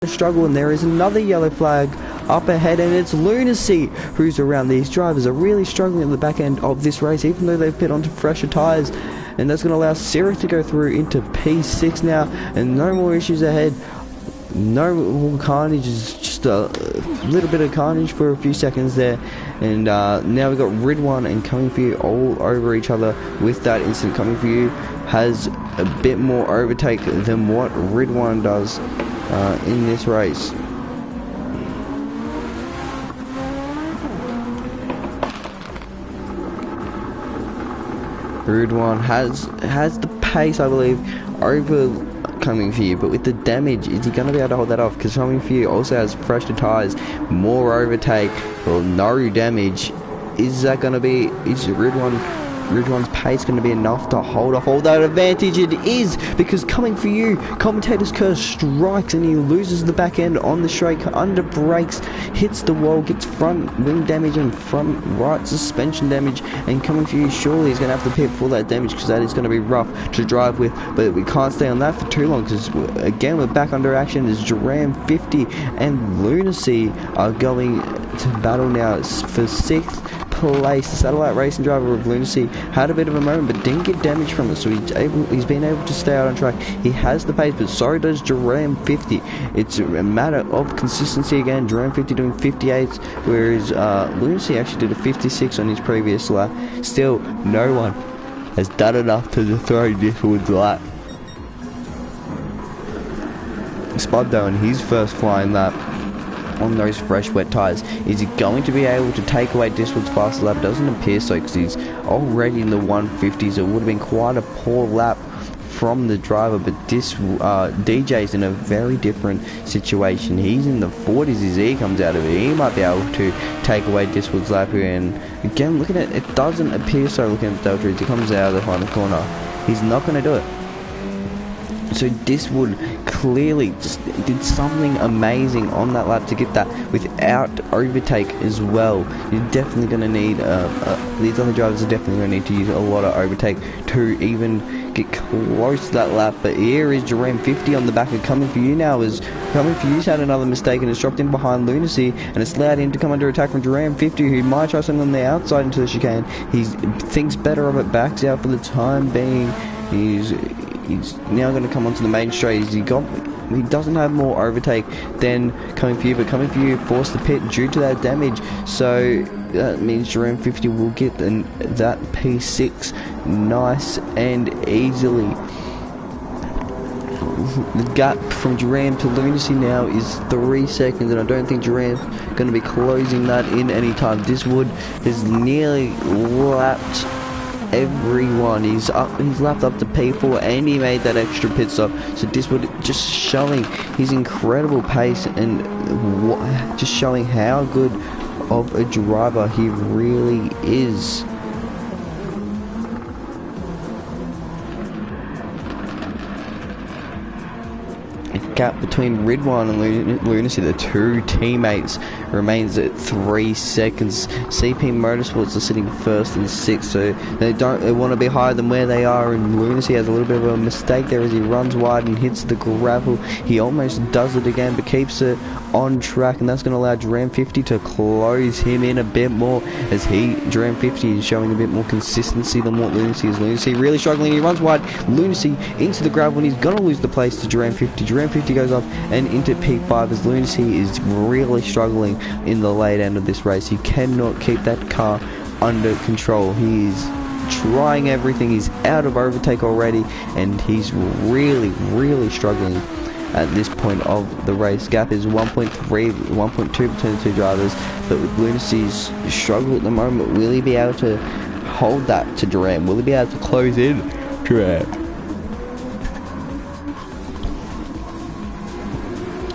struggle, and there is another yellow flag up ahead, and it's Lunacy who's around. These drivers are really struggling at the back end of this race, even though they've put onto fresher tyres, and that's going to allow Sirik to go through into P6 now, and no more issues ahead. No more carnage, is just a little bit of carnage for a few seconds there, and now we've got Ridwan and coming for you all over each other with that incident. Coming for you has a bit more overtake than what Ridwan does in this race. Ridwan has the pace, I believe, over coming for you, but with the damage, is he going to be able to hold that off? Because coming for you also has fresher tyres, more overtake, or no damage. Is that going to be? Is Ridwan's pace going to be enough to hold off all that advantage? It is, because coming for you, Commentator's Curse strikes and he loses the back end on the straight, under brakes, hits the wall, gets front wing damage and front right suspension damage, and coming for you surely is going to have to pit for that damage, because that is going to be rough to drive with. But we can't stay on that for too long, because again we're back under action as Duram 50 and Lunacy are going to battle now for 6th place. The satellite racing driver of Lunacy had a bit of a moment but didn't get damage from it, so he's been able to stay out on track. He has the pace, but so does Duram 50. It's a matter of consistency again. Duram 50 doing 58s, whereas Lunacy actually did a 56 on his previous lap. Still, no one has done enough to throw Diswood's lap. Spud though in his first flying lap on those fresh wet tyres, is he going to be able to take away Diswood's fast lap? Doesn't appear so, because he's already in the 150s. It would have been quite a poor lap from the driver, but this DJ's in a very different situation. He's in the 40s as he comes out of it. He might be able to take away Diswood's lap here, and again looking at it, doesn't appear so. Looking at the Delta as he comes out of the final corner, he's not going to do it. So Diswood clearly just did something amazing on that lap to get that without overtake as well. You're definitely going to need, these other drivers are definitely going to need to use a lot of overtake to even get close to that lap. But here is Duram 50 on the back, and coming for you now is coming for you's had another mistake and has dropped in behind Lunacy, and it's allowed him to come under attack from Duram 50, who might try something on the outside into the chicane. He thinks better of it, backs out for the time being. He's now going to come onto the main straight. He doesn't have more overtake than coming for you, but coming for you forced the pit due to that damage. So that means Duram 50 will get that P6 nice and easily. The gap from Duram to Lunacy now is 3 seconds, and I don't think Duram's going to be closing that in any time. Diswood has nearly lapped everyone. He's lapped up to P4 and he made that extra pit stop. So Diswood just showing his incredible pace and just showing how good of a driver he really is. Gap between Ridwan and Lunacy, the two teammates, remains at 3 seconds. CP Motorsports are sitting first and sixth, so they want to be higher than where they are, and Lunacy has a little bit of a mistake there as he runs wide and hits the gravel. He almost does it again but keeps it on track, and that's going to allow Dram 50 to close him in a bit more, as Dram 50 is showing a bit more consistency than what Lunacy is. Lunacy really struggling, he runs wide, Lunacy into the gravel, and he's going to lose the place to Dram 50. Dram 50 goes off and into P5 as Lunacy is really struggling in the late end of this race. He cannot keep that car under control. He is trying everything, he's out of overtake already, and he's really struggling at this point of the race. Gap is 1.3, 1.2 between the two drivers, but with Lunacy's struggle at the moment, will he be able to hold that to Duran? Will he be able to close in Duran?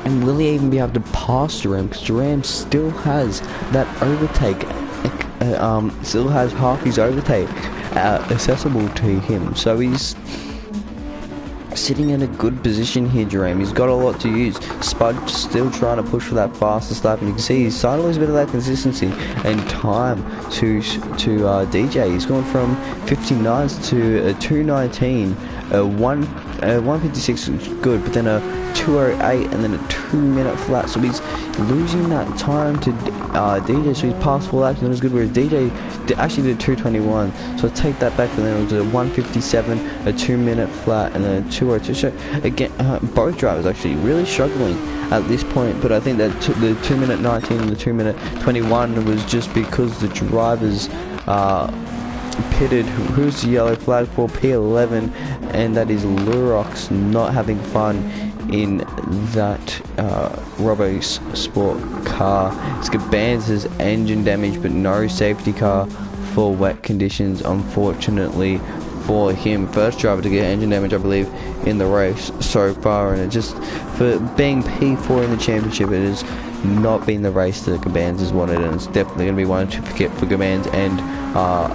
And will he even be able to pass Duran? Because Duran still has that overtake, still has half his overtake accessible to him, so he's sitting in a good position here, Jerome. He's got a lot to use. Spud still trying to push for that fastest lap, and you can see he's starting to lose a bit of that consistency and time to DJ. He's gone from 59s to a 219, a 156 is good, but then a 208 and then a 2-minute flat, so he's losing that time to DJ, so he's passed 4 laps and it was good, whereas DJ actually did 221, so I take that back, and then it was a 157, a 2-minute flat, and then a 202. So again, both drivers actually really struggling at this point, but I think that the 2-minute 19 and the 2-minute 21 was just because the drivers pitted. Who's the yellow flag for? P11, and that is Lurox not having fun in that Robbo Sport car. Scabanz's engine damage, but no safety car for wet conditions, unfortunately for him. First driver to get engine damage, I believe, in the race so far, and it just, for being P4 in the championship, it has not been the race that Gabans has wanted, and it's definitely going to be one to forget for Gabans and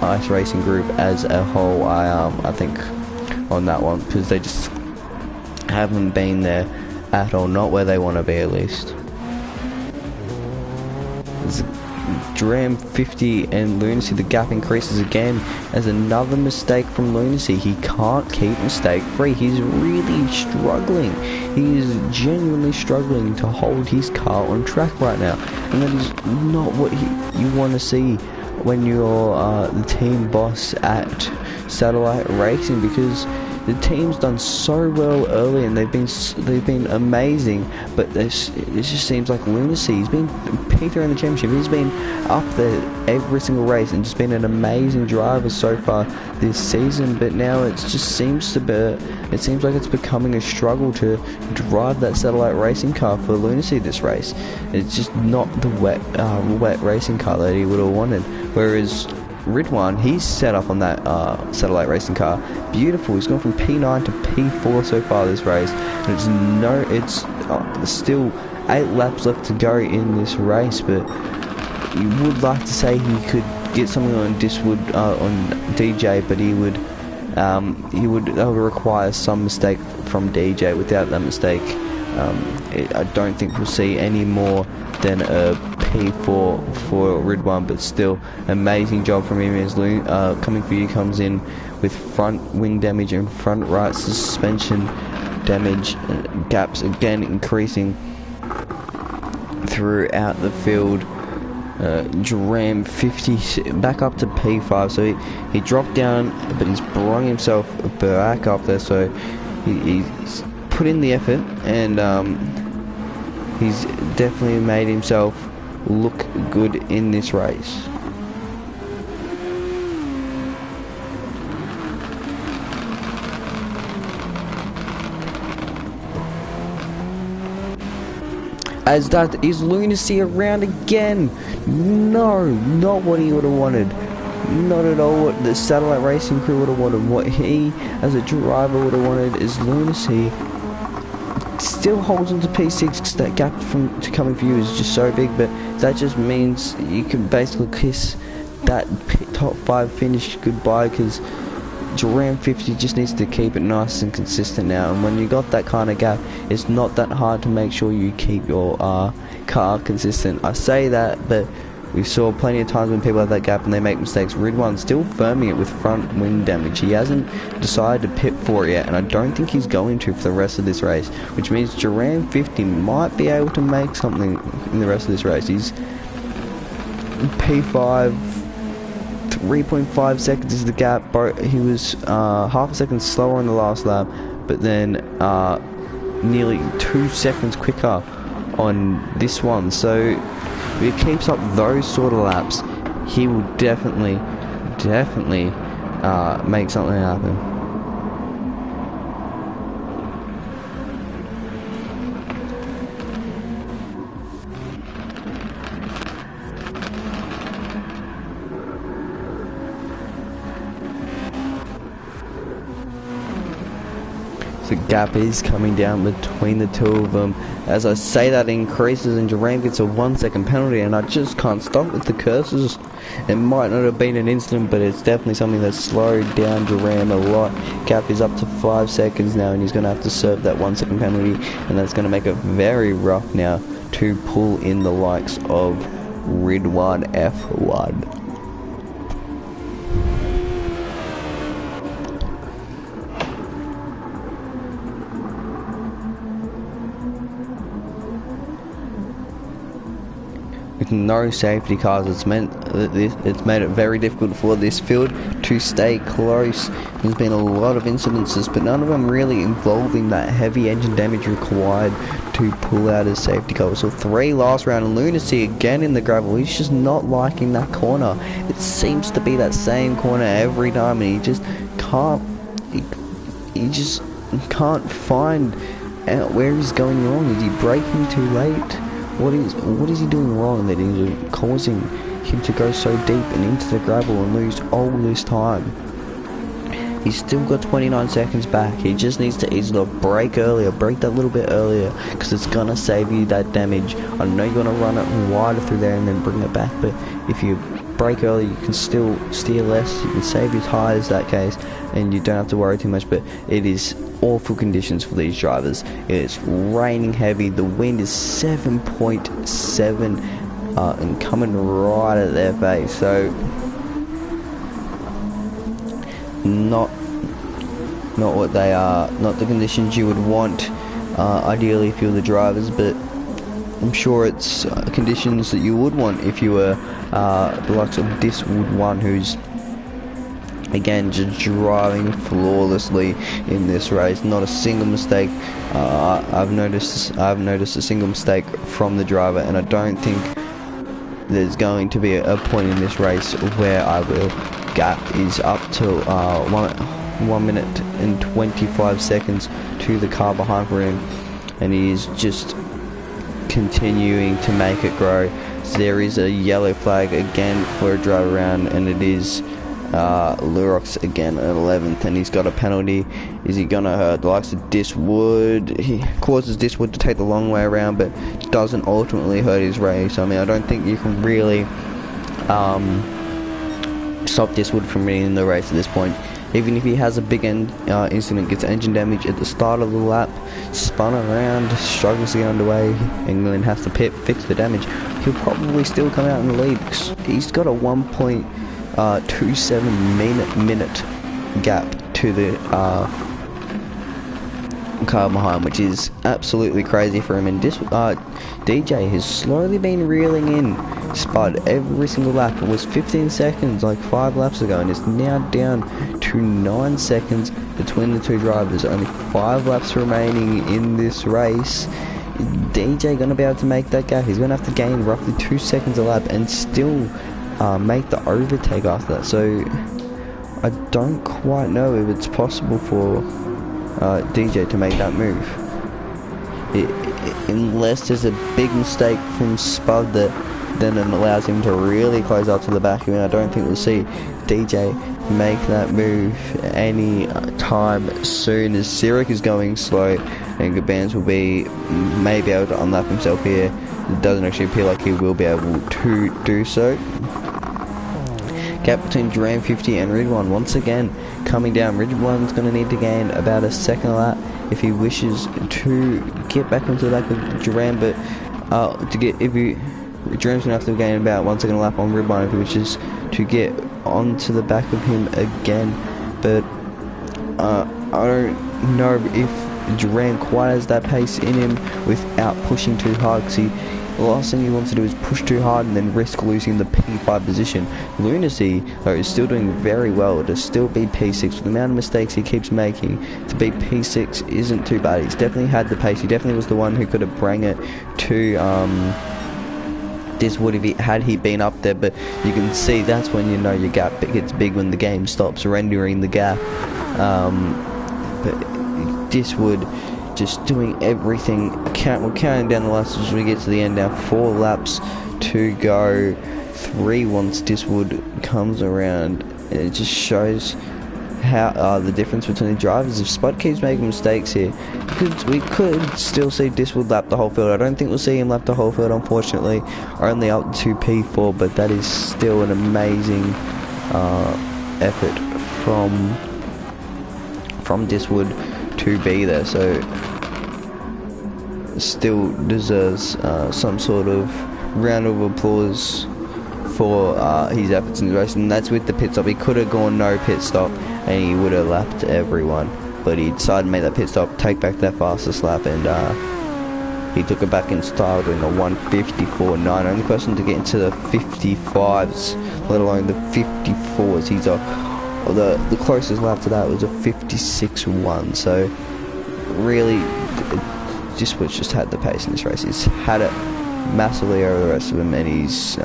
Ice Racing Group as a whole. I think on that one, because they just haven't been there at all, not where they want to be at least. Dram 50 and Lunacy, the gap increases again as another mistake from Lunacy. He can't keep mistake free. He's really struggling. He is genuinely struggling to hold his car on track right now, and that is not what you want to see when you're the team boss at Satellite Racing, because the team's done so well early and they've been amazing, but it just seems like Lunacy, he's been P3 in the championship, he's been up there every single race and just been an amazing driver so far this season, but now it just seems like it's becoming a struggle to drive that Satellite Racing car for Lunacy this race. It's just not the wet racing car that he would have wanted, whereas Ridwan, he's set up on that Satellite Racing car. Beautiful. He's gone from P9 to P4 so far this race, and it's still 8 laps left to go in this race. But you would like to say he could get something on Diswood on DJ, but that would require some mistake from DJ. Without that mistake, I don't think we'll see any more than a P4 for Ridwan, but still amazing job from him as Coming For You comes in with front wing damage and front right suspension damage, gaps again increasing throughout the field. Dram 50 back up to P5, so he dropped down, but he's brought himself back up there, so he's put in the effort, and he's definitely made himself look good in this race. As that is Lunacy around again. No, not what he would have wanted. not at all what the satellite racing crew would have wanted. What he, as a driver, would have wanted is Lunacy still holds on to P6 because that gap from to coming for you is just so big, but that just means you can basically kiss that top 5 finish goodbye, because Duran 50 just needs to keep it nice and consistent now, and when you got that kind of gap, it's not that hard to make sure you keep your car consistent. I say that, but we saw plenty of times when people have that gap and they make mistakes. Ridwan still firming it with front wing damage. He hasn't decided to pit for it yet, and I don't think he's going to for the rest of this race, which means Duran 50 might be able to make something in the rest of this race. He's P5, 3.5 seconds is the gap. He was half a second slower on the last lap, but then nearly 2 seconds quicker on this one. So if he keeps up those sort of laps, he will definitely make something happen. The gap is coming down between the two of them. As I say, that increases and Duran gets a 1 second penalty, and I just can't stop with the curses. It might not have been an incident, but it's definitely something that slowed down Duran a lot. Gap is up to 5 seconds now, and he's going to have to serve that 1 second penalty, and that's going to make it very rough now to pull in the likes of Ridwan F1. With no safety cars, it's made it very difficult for this field to stay close. There's been a lot of incidences, but none of them really involving that heavy engine damage required to pull out his safety car. So 3 last round, and Lunacy again in the gravel. He's just not liking that corner. It seems to be that same corner every time, and he just can't find out where he's going wrong. Is he braking too late? What is he doing wrong that is causing him to go so deep and into the gravel and lose all this time? He's still got 29 seconds back. He just needs to either brake earlier, brake that little bit earlier, because it's gonna save you that damage. I know you're gonna run it wider through there and then bring it back, but if you brake early, you can still steer less, you can save your tyres that case, and you don't have to worry too much. But it is awful conditions for these drivers. It's raining heavy, the wind is 7.7 and coming right at their face, so not what they are, not the conditions you would want ideally if you're the drivers, but I'm sure it's conditions that you would want if you were the likes of Diswood One, who's again just driving flawlessly in this race. Not a single mistake. I've noticed a single mistake from the driver, and I don't think there's going to be a point in this race where I will. Gap is up to 1 minute and 25 seconds to the car behind for him, and he is just continuing to make it grow. So there is a yellow flag again for a drive around, and it is Lurox again at 11th, and he's got a penalty. Is he gonna hurt the likes of Diswood? He causes Diswood to take the long way around, but doesn't ultimately hurt his race. I mean, I don't think you can really stop Diswood from winning the race at this point. Even if he has a big incident, gets engine damage at the start of the lap, spun around, struggles to get underway, and then has to fix the damage, he'll probably still come out in the lead, because he's got a 1.27 minute gap to the car behind, which is absolutely crazy for him. And DJ has slowly been reeling in Spud every single lap. It was 15 seconds like 5 laps ago, and it's now down to 9 seconds between the two drivers. Only 5 laps remaining in this race. Is DJ going to be able to make that gap? He's going to have to gain roughly 2 seconds a lap and still make the overtake after that. So I don't quite know if it's possible for DJ to make that move, unless there's a big mistake from Spud that then it allows him to really close up to the back of him. I don't think we'll see DJ make that move any time soon, as Sirik is going slow and Gabans will be maybe able to unlap himself here. It doesn't actually appear like he will be able to do so. Gap between Duran 50 and Ridwan once again coming down. Ridwan's going to need to gain about a second lap if he wishes to get back into the back of Duran, but Duran's going to have to gain about 1 second lap on Ridwan if he wishes to get onto the back of him again. But I don't know if Duran quite has that pace in him without pushing too hard, because the last thing he wants to do is push too hard and then risk losing the P5 position. Lunacy, though, is still doing very well to still be P6. With the amount of mistakes he keeps making, to be P6 isn't too bad. He's definitely had the pace. He definitely was the one who could have bring it to this would if had he been up there. But you can see that's when you know your gap gets big, when the game stops rendering the gap. But this would just doing everything. We're counting down the laps as we get to the end now. 4 laps to go. 3 once Diswood comes around. And it just shows how the difference between the drivers. If Spud keeps making mistakes here, we could still see Diswood lap the whole field. I don't think we'll see him lap the whole field, unfortunately. Only up to P4, but that is still an amazing effort from Diswood to be there. So still deserves some sort of round of applause for his efforts in the race, and that's with the pit stop. He could have gone no pit stop and he would have lapped everyone, but he decided to make that pit stop, take back that fastest lap, and he took it back in style, doing a 1:54.9. Only person to get into the 55s, let alone the 54s. He's the closest lap to that was a 56.1. So really, just had the pace in this race. He's had it massively over the rest of them, and he's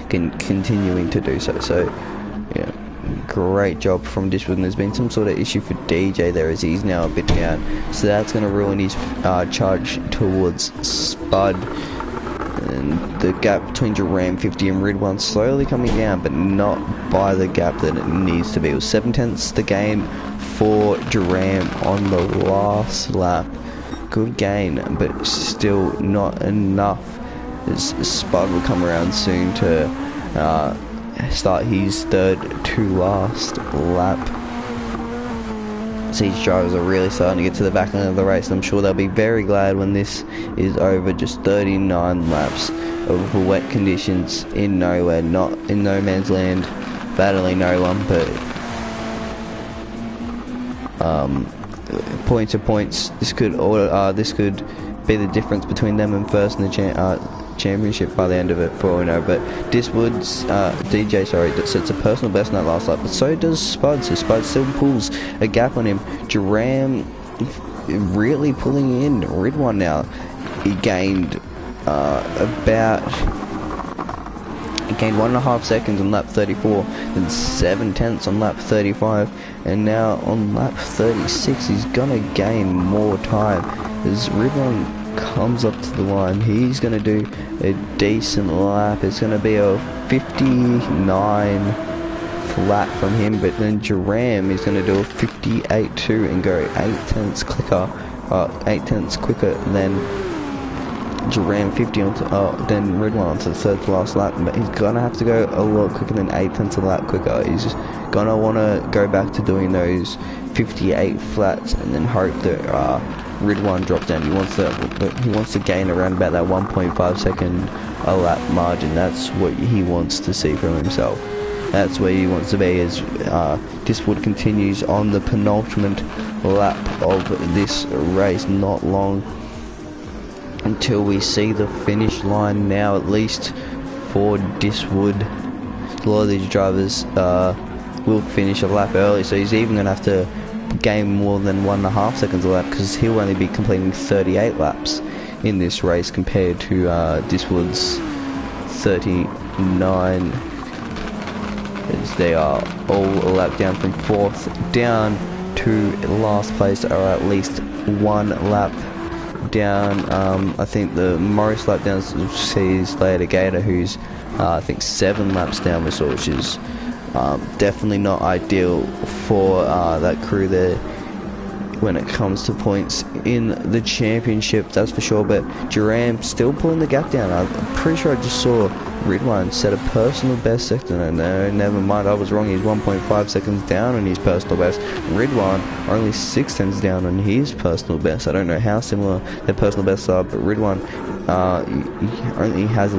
continuing to do so. So yeah, great job from Dishwood. And there's been some sort of issue for DJ there, as he's now a bit down, so that's going to ruin his charge towards Spud. And the gap between Duran 50 and Ridwan slowly coming down, but not by the gap that it needs to be. It was 7 tenths the gain for Duran on the last lap. Good gain, but still not enough, as Spud will come around soon to start his third to last lap. So these drivers are really starting to get to the back end of the race, and I'm sure they'll be very glad when this is over. Just 39 laps of wet conditions in nowhere, not in no man's land, battling no one, but points to points. This could be the difference between them and first in the championship by the end of it, for all we know. But Diswood's DJ that sets a personal best in that last lap, but so does Spud. So Spud still pulls a gap on him. Duran really pulling in Ridwan now. He gained he gained 1.5 seconds on lap 34, then 7 tenths on lap 35, and now on lap 36 he's gonna gain more time as Ridwan comes up to the line. He's gonna do a decent lap. It's gonna be a 59 flat from him, but then Duran is gonna do a 58.2 and go 8 tenths quicker than Duran 50 onto then Ridwan onto the third to last lap. But he's gonna have to go a lot quicker than 8 tenths a lap quicker. He's just gonna want to go back to doing those 58 flats and then hope that Ridwan drops down. He wants to gain around about that 1.5 second a lap margin. That's what he wants to see from himself. That's where he wants to be as Diswood continues on the penultimate lap of this race. Not long until we see the finish line now, at least for Diswood. A lot of these drivers will finish a lap early, so he's even going to have to gain more than 1.5 seconds a lap, because he'll only be completing 38 laps in this race compared to Diswood's 39, as they are all a lap down from 4th down to last place, are at least 1 lap lap down. I think the most lap downs sees Later Gator, who's I think 7 laps down, which is definitely not ideal for that crew there when it comes to points in the championship, that's for sure. But Duran still pulling the gap down. I'm pretty sure I just saw Ridwan set a personal best second. No, never mind, I was wrong. He's 1.5 seconds down on his personal best. Ridwan only 6 tenths down on his personal best. I don't know how similar their personal bests are, but Ridwan only has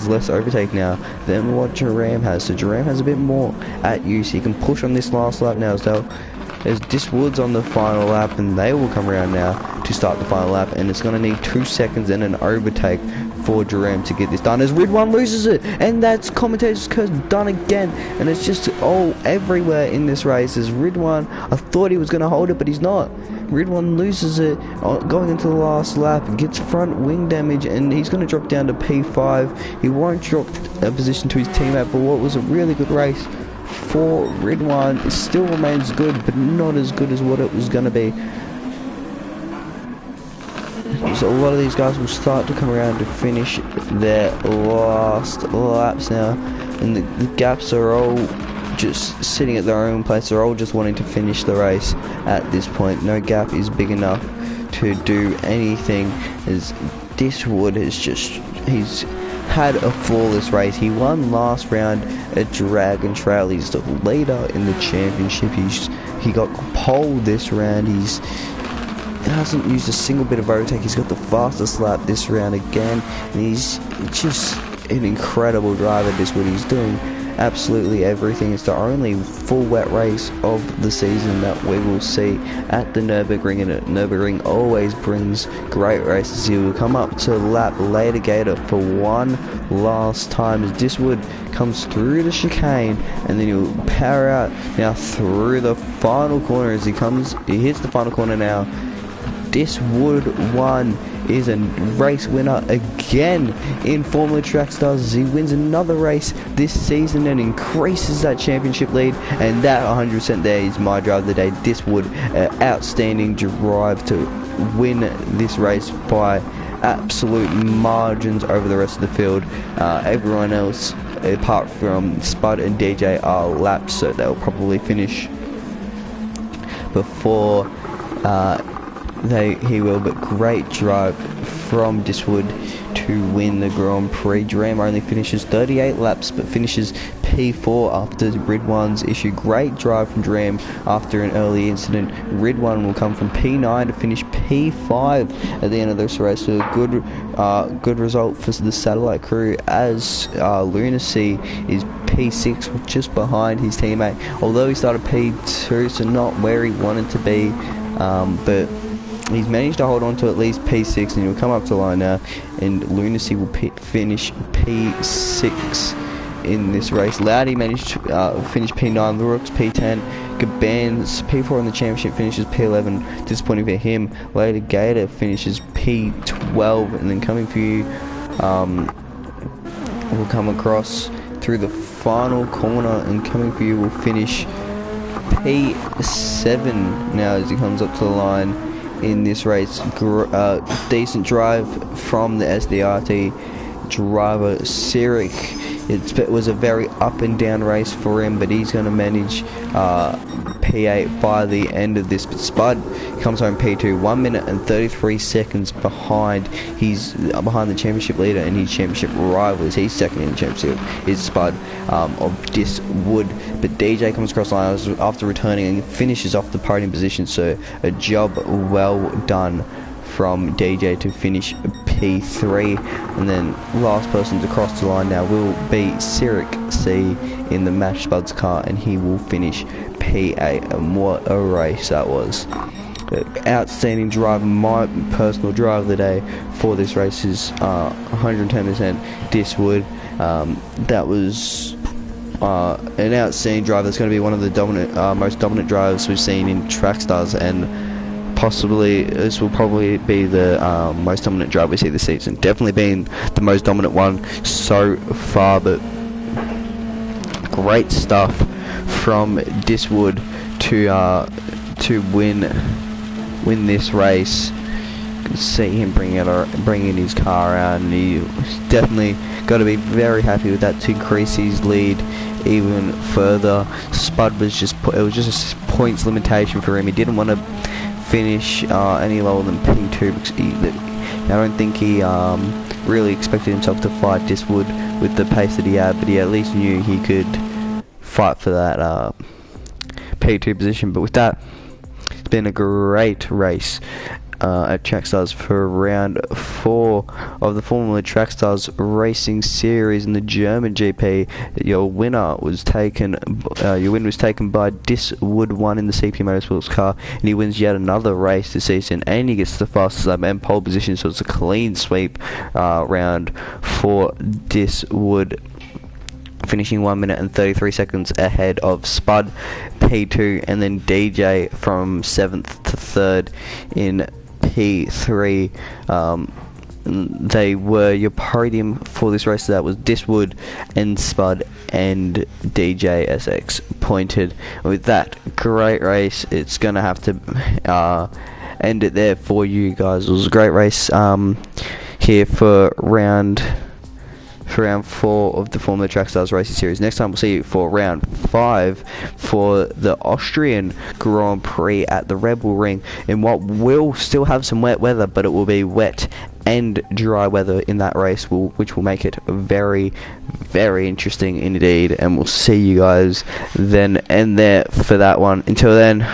less overtake now than what Duran has. So Duran has a bit more at use. He can push on this last lap now as well. There's Diswood's on the final lap, and they will come around now to start the final lap, and it's going to need 2 seconds and an overtake for Duran to get this done, as Ridwan loses it, and that's commentator's curse done again, and it's just all everywhere in this race. As Ridwan, I thought he was going to hold it, but he's not. Ridwan loses it going into the last lap, gets front wing damage, and he's going to drop down to P5. He won't drop a position to his teammate, but what was a really good race for Ridwan. It still remains good, but not as good as what it was going to be. So a lot of these guys will start to come around to finish their last laps now, and the gaps are all just sitting at their own place. They're all just wanting to finish the race at this point. No gap is big enough to do anything, as Diswood he's had a flawless race. He won last round at Dragon Trail. He's the leader in the championship. He got pole this round. He hasn't used a single bit of overtake. He's got the fastest lap this round again, and he's just an incredible driver. Diswood, he's doing absolutely everything. It's the only full wet race of the season that we will see at the Nürburgring, and Nürburgring always brings great races. He will come up to lap Later Gator for one last time as Diswood comes through the chicane, and then he'll power out now through the final corner. As he hits the final corner now, Diswood is a race winner again in Formula Track Stars. He wins another race this season and increases that championship lead, and that 100% there is my drive of the day. Diswood, outstanding drive to win this race by absolute margins over the rest of the field. Everyone else apart from Spud and DJ are lapped, so they'll probably finish before he will. But great drive from Diswood to win the Grand Prix. Dram only finishes 38 laps but finishes P4 after Ridwan's issue. Great drive from Dram after an early incident. Ridwan will come from P9 to finish P5 at the end of this race. So a good result for the satellite crew, as Lunacy is P6 just behind his teammate, although he started P2, so not where he wanted to be, but he's managed to hold on to at least P6, and he'll come up to the line now, and Lunacy will finish P6 in this race. Loudy managed to finish P9, the Rooks P10, Gaban's P4 in the championship finishes P11, disappointing for him. Later Gator finishes P12, and then coming for you, will come across through the final corner, and coming for you will finish P7 now as he comes up to the line in this race. Decent drive from the SDRT driver Sirik. It was a very up and down race for him, but he's going to manage P8 by the end of this. But Spud comes home P2, 1 minute and 33 seconds behind. He's behind the championship leader and his championship rivals. He's second in the championship, is Spud of Diswood. But DJ comes across the line after returning and finishes off the podium position. So a job well done from DJ to finish P3, and then last person to cross the line now will be Sirik C in the Match Spuds car, and he will finish P8. And what a race that was. Outstanding drive. My personal drive of the day for this race is 110% Diswood. That was an outstanding drive. That's going to be one of the most dominant drivers we've seen in Track Stars, and possibly this will probably be the most dominant drive we see this season. Definitely been the most dominant one so far, but great stuff from Diswood to win this race. see him bringing his car around, and he definitely got to be very happy with that to increase his lead even further. Spud was just it was just a points limitation for him. He didn't want to finish any lower than P2 because I don't think he really expected himself to fight Diswood with the pace that he had, but he at least knew he could fight for that P2 position. But with that, it's been a great race at Track Stars for round 4 of the Formula Track Stars Racing Series in the German GP. Your win was taken by Diswood 1 in the CP Motorsports car, and he wins yet another race this season, and he gets the fastest lap and pole position, so it's a clean sweep round for Diswood, finishing 1 minute and 33 seconds ahead of Spud, P2, and then DJ from 7th to 3rd in P3. They were your podium for this race. That was Diswood and Spud and DJ SX pointed. With that great race, it's gonna have to end it there for you guys. It was a great race here for round 4 of the Formula Track Stars Racing Series. Next time we'll see you for round 5 for the Austrian Grand Prix at the Red Bull Ring, in what will still have some wet weather, but it will be wet and dry weather in that race, which will make it very, very interesting indeed. And we'll see you guys then and there for that one. Until then,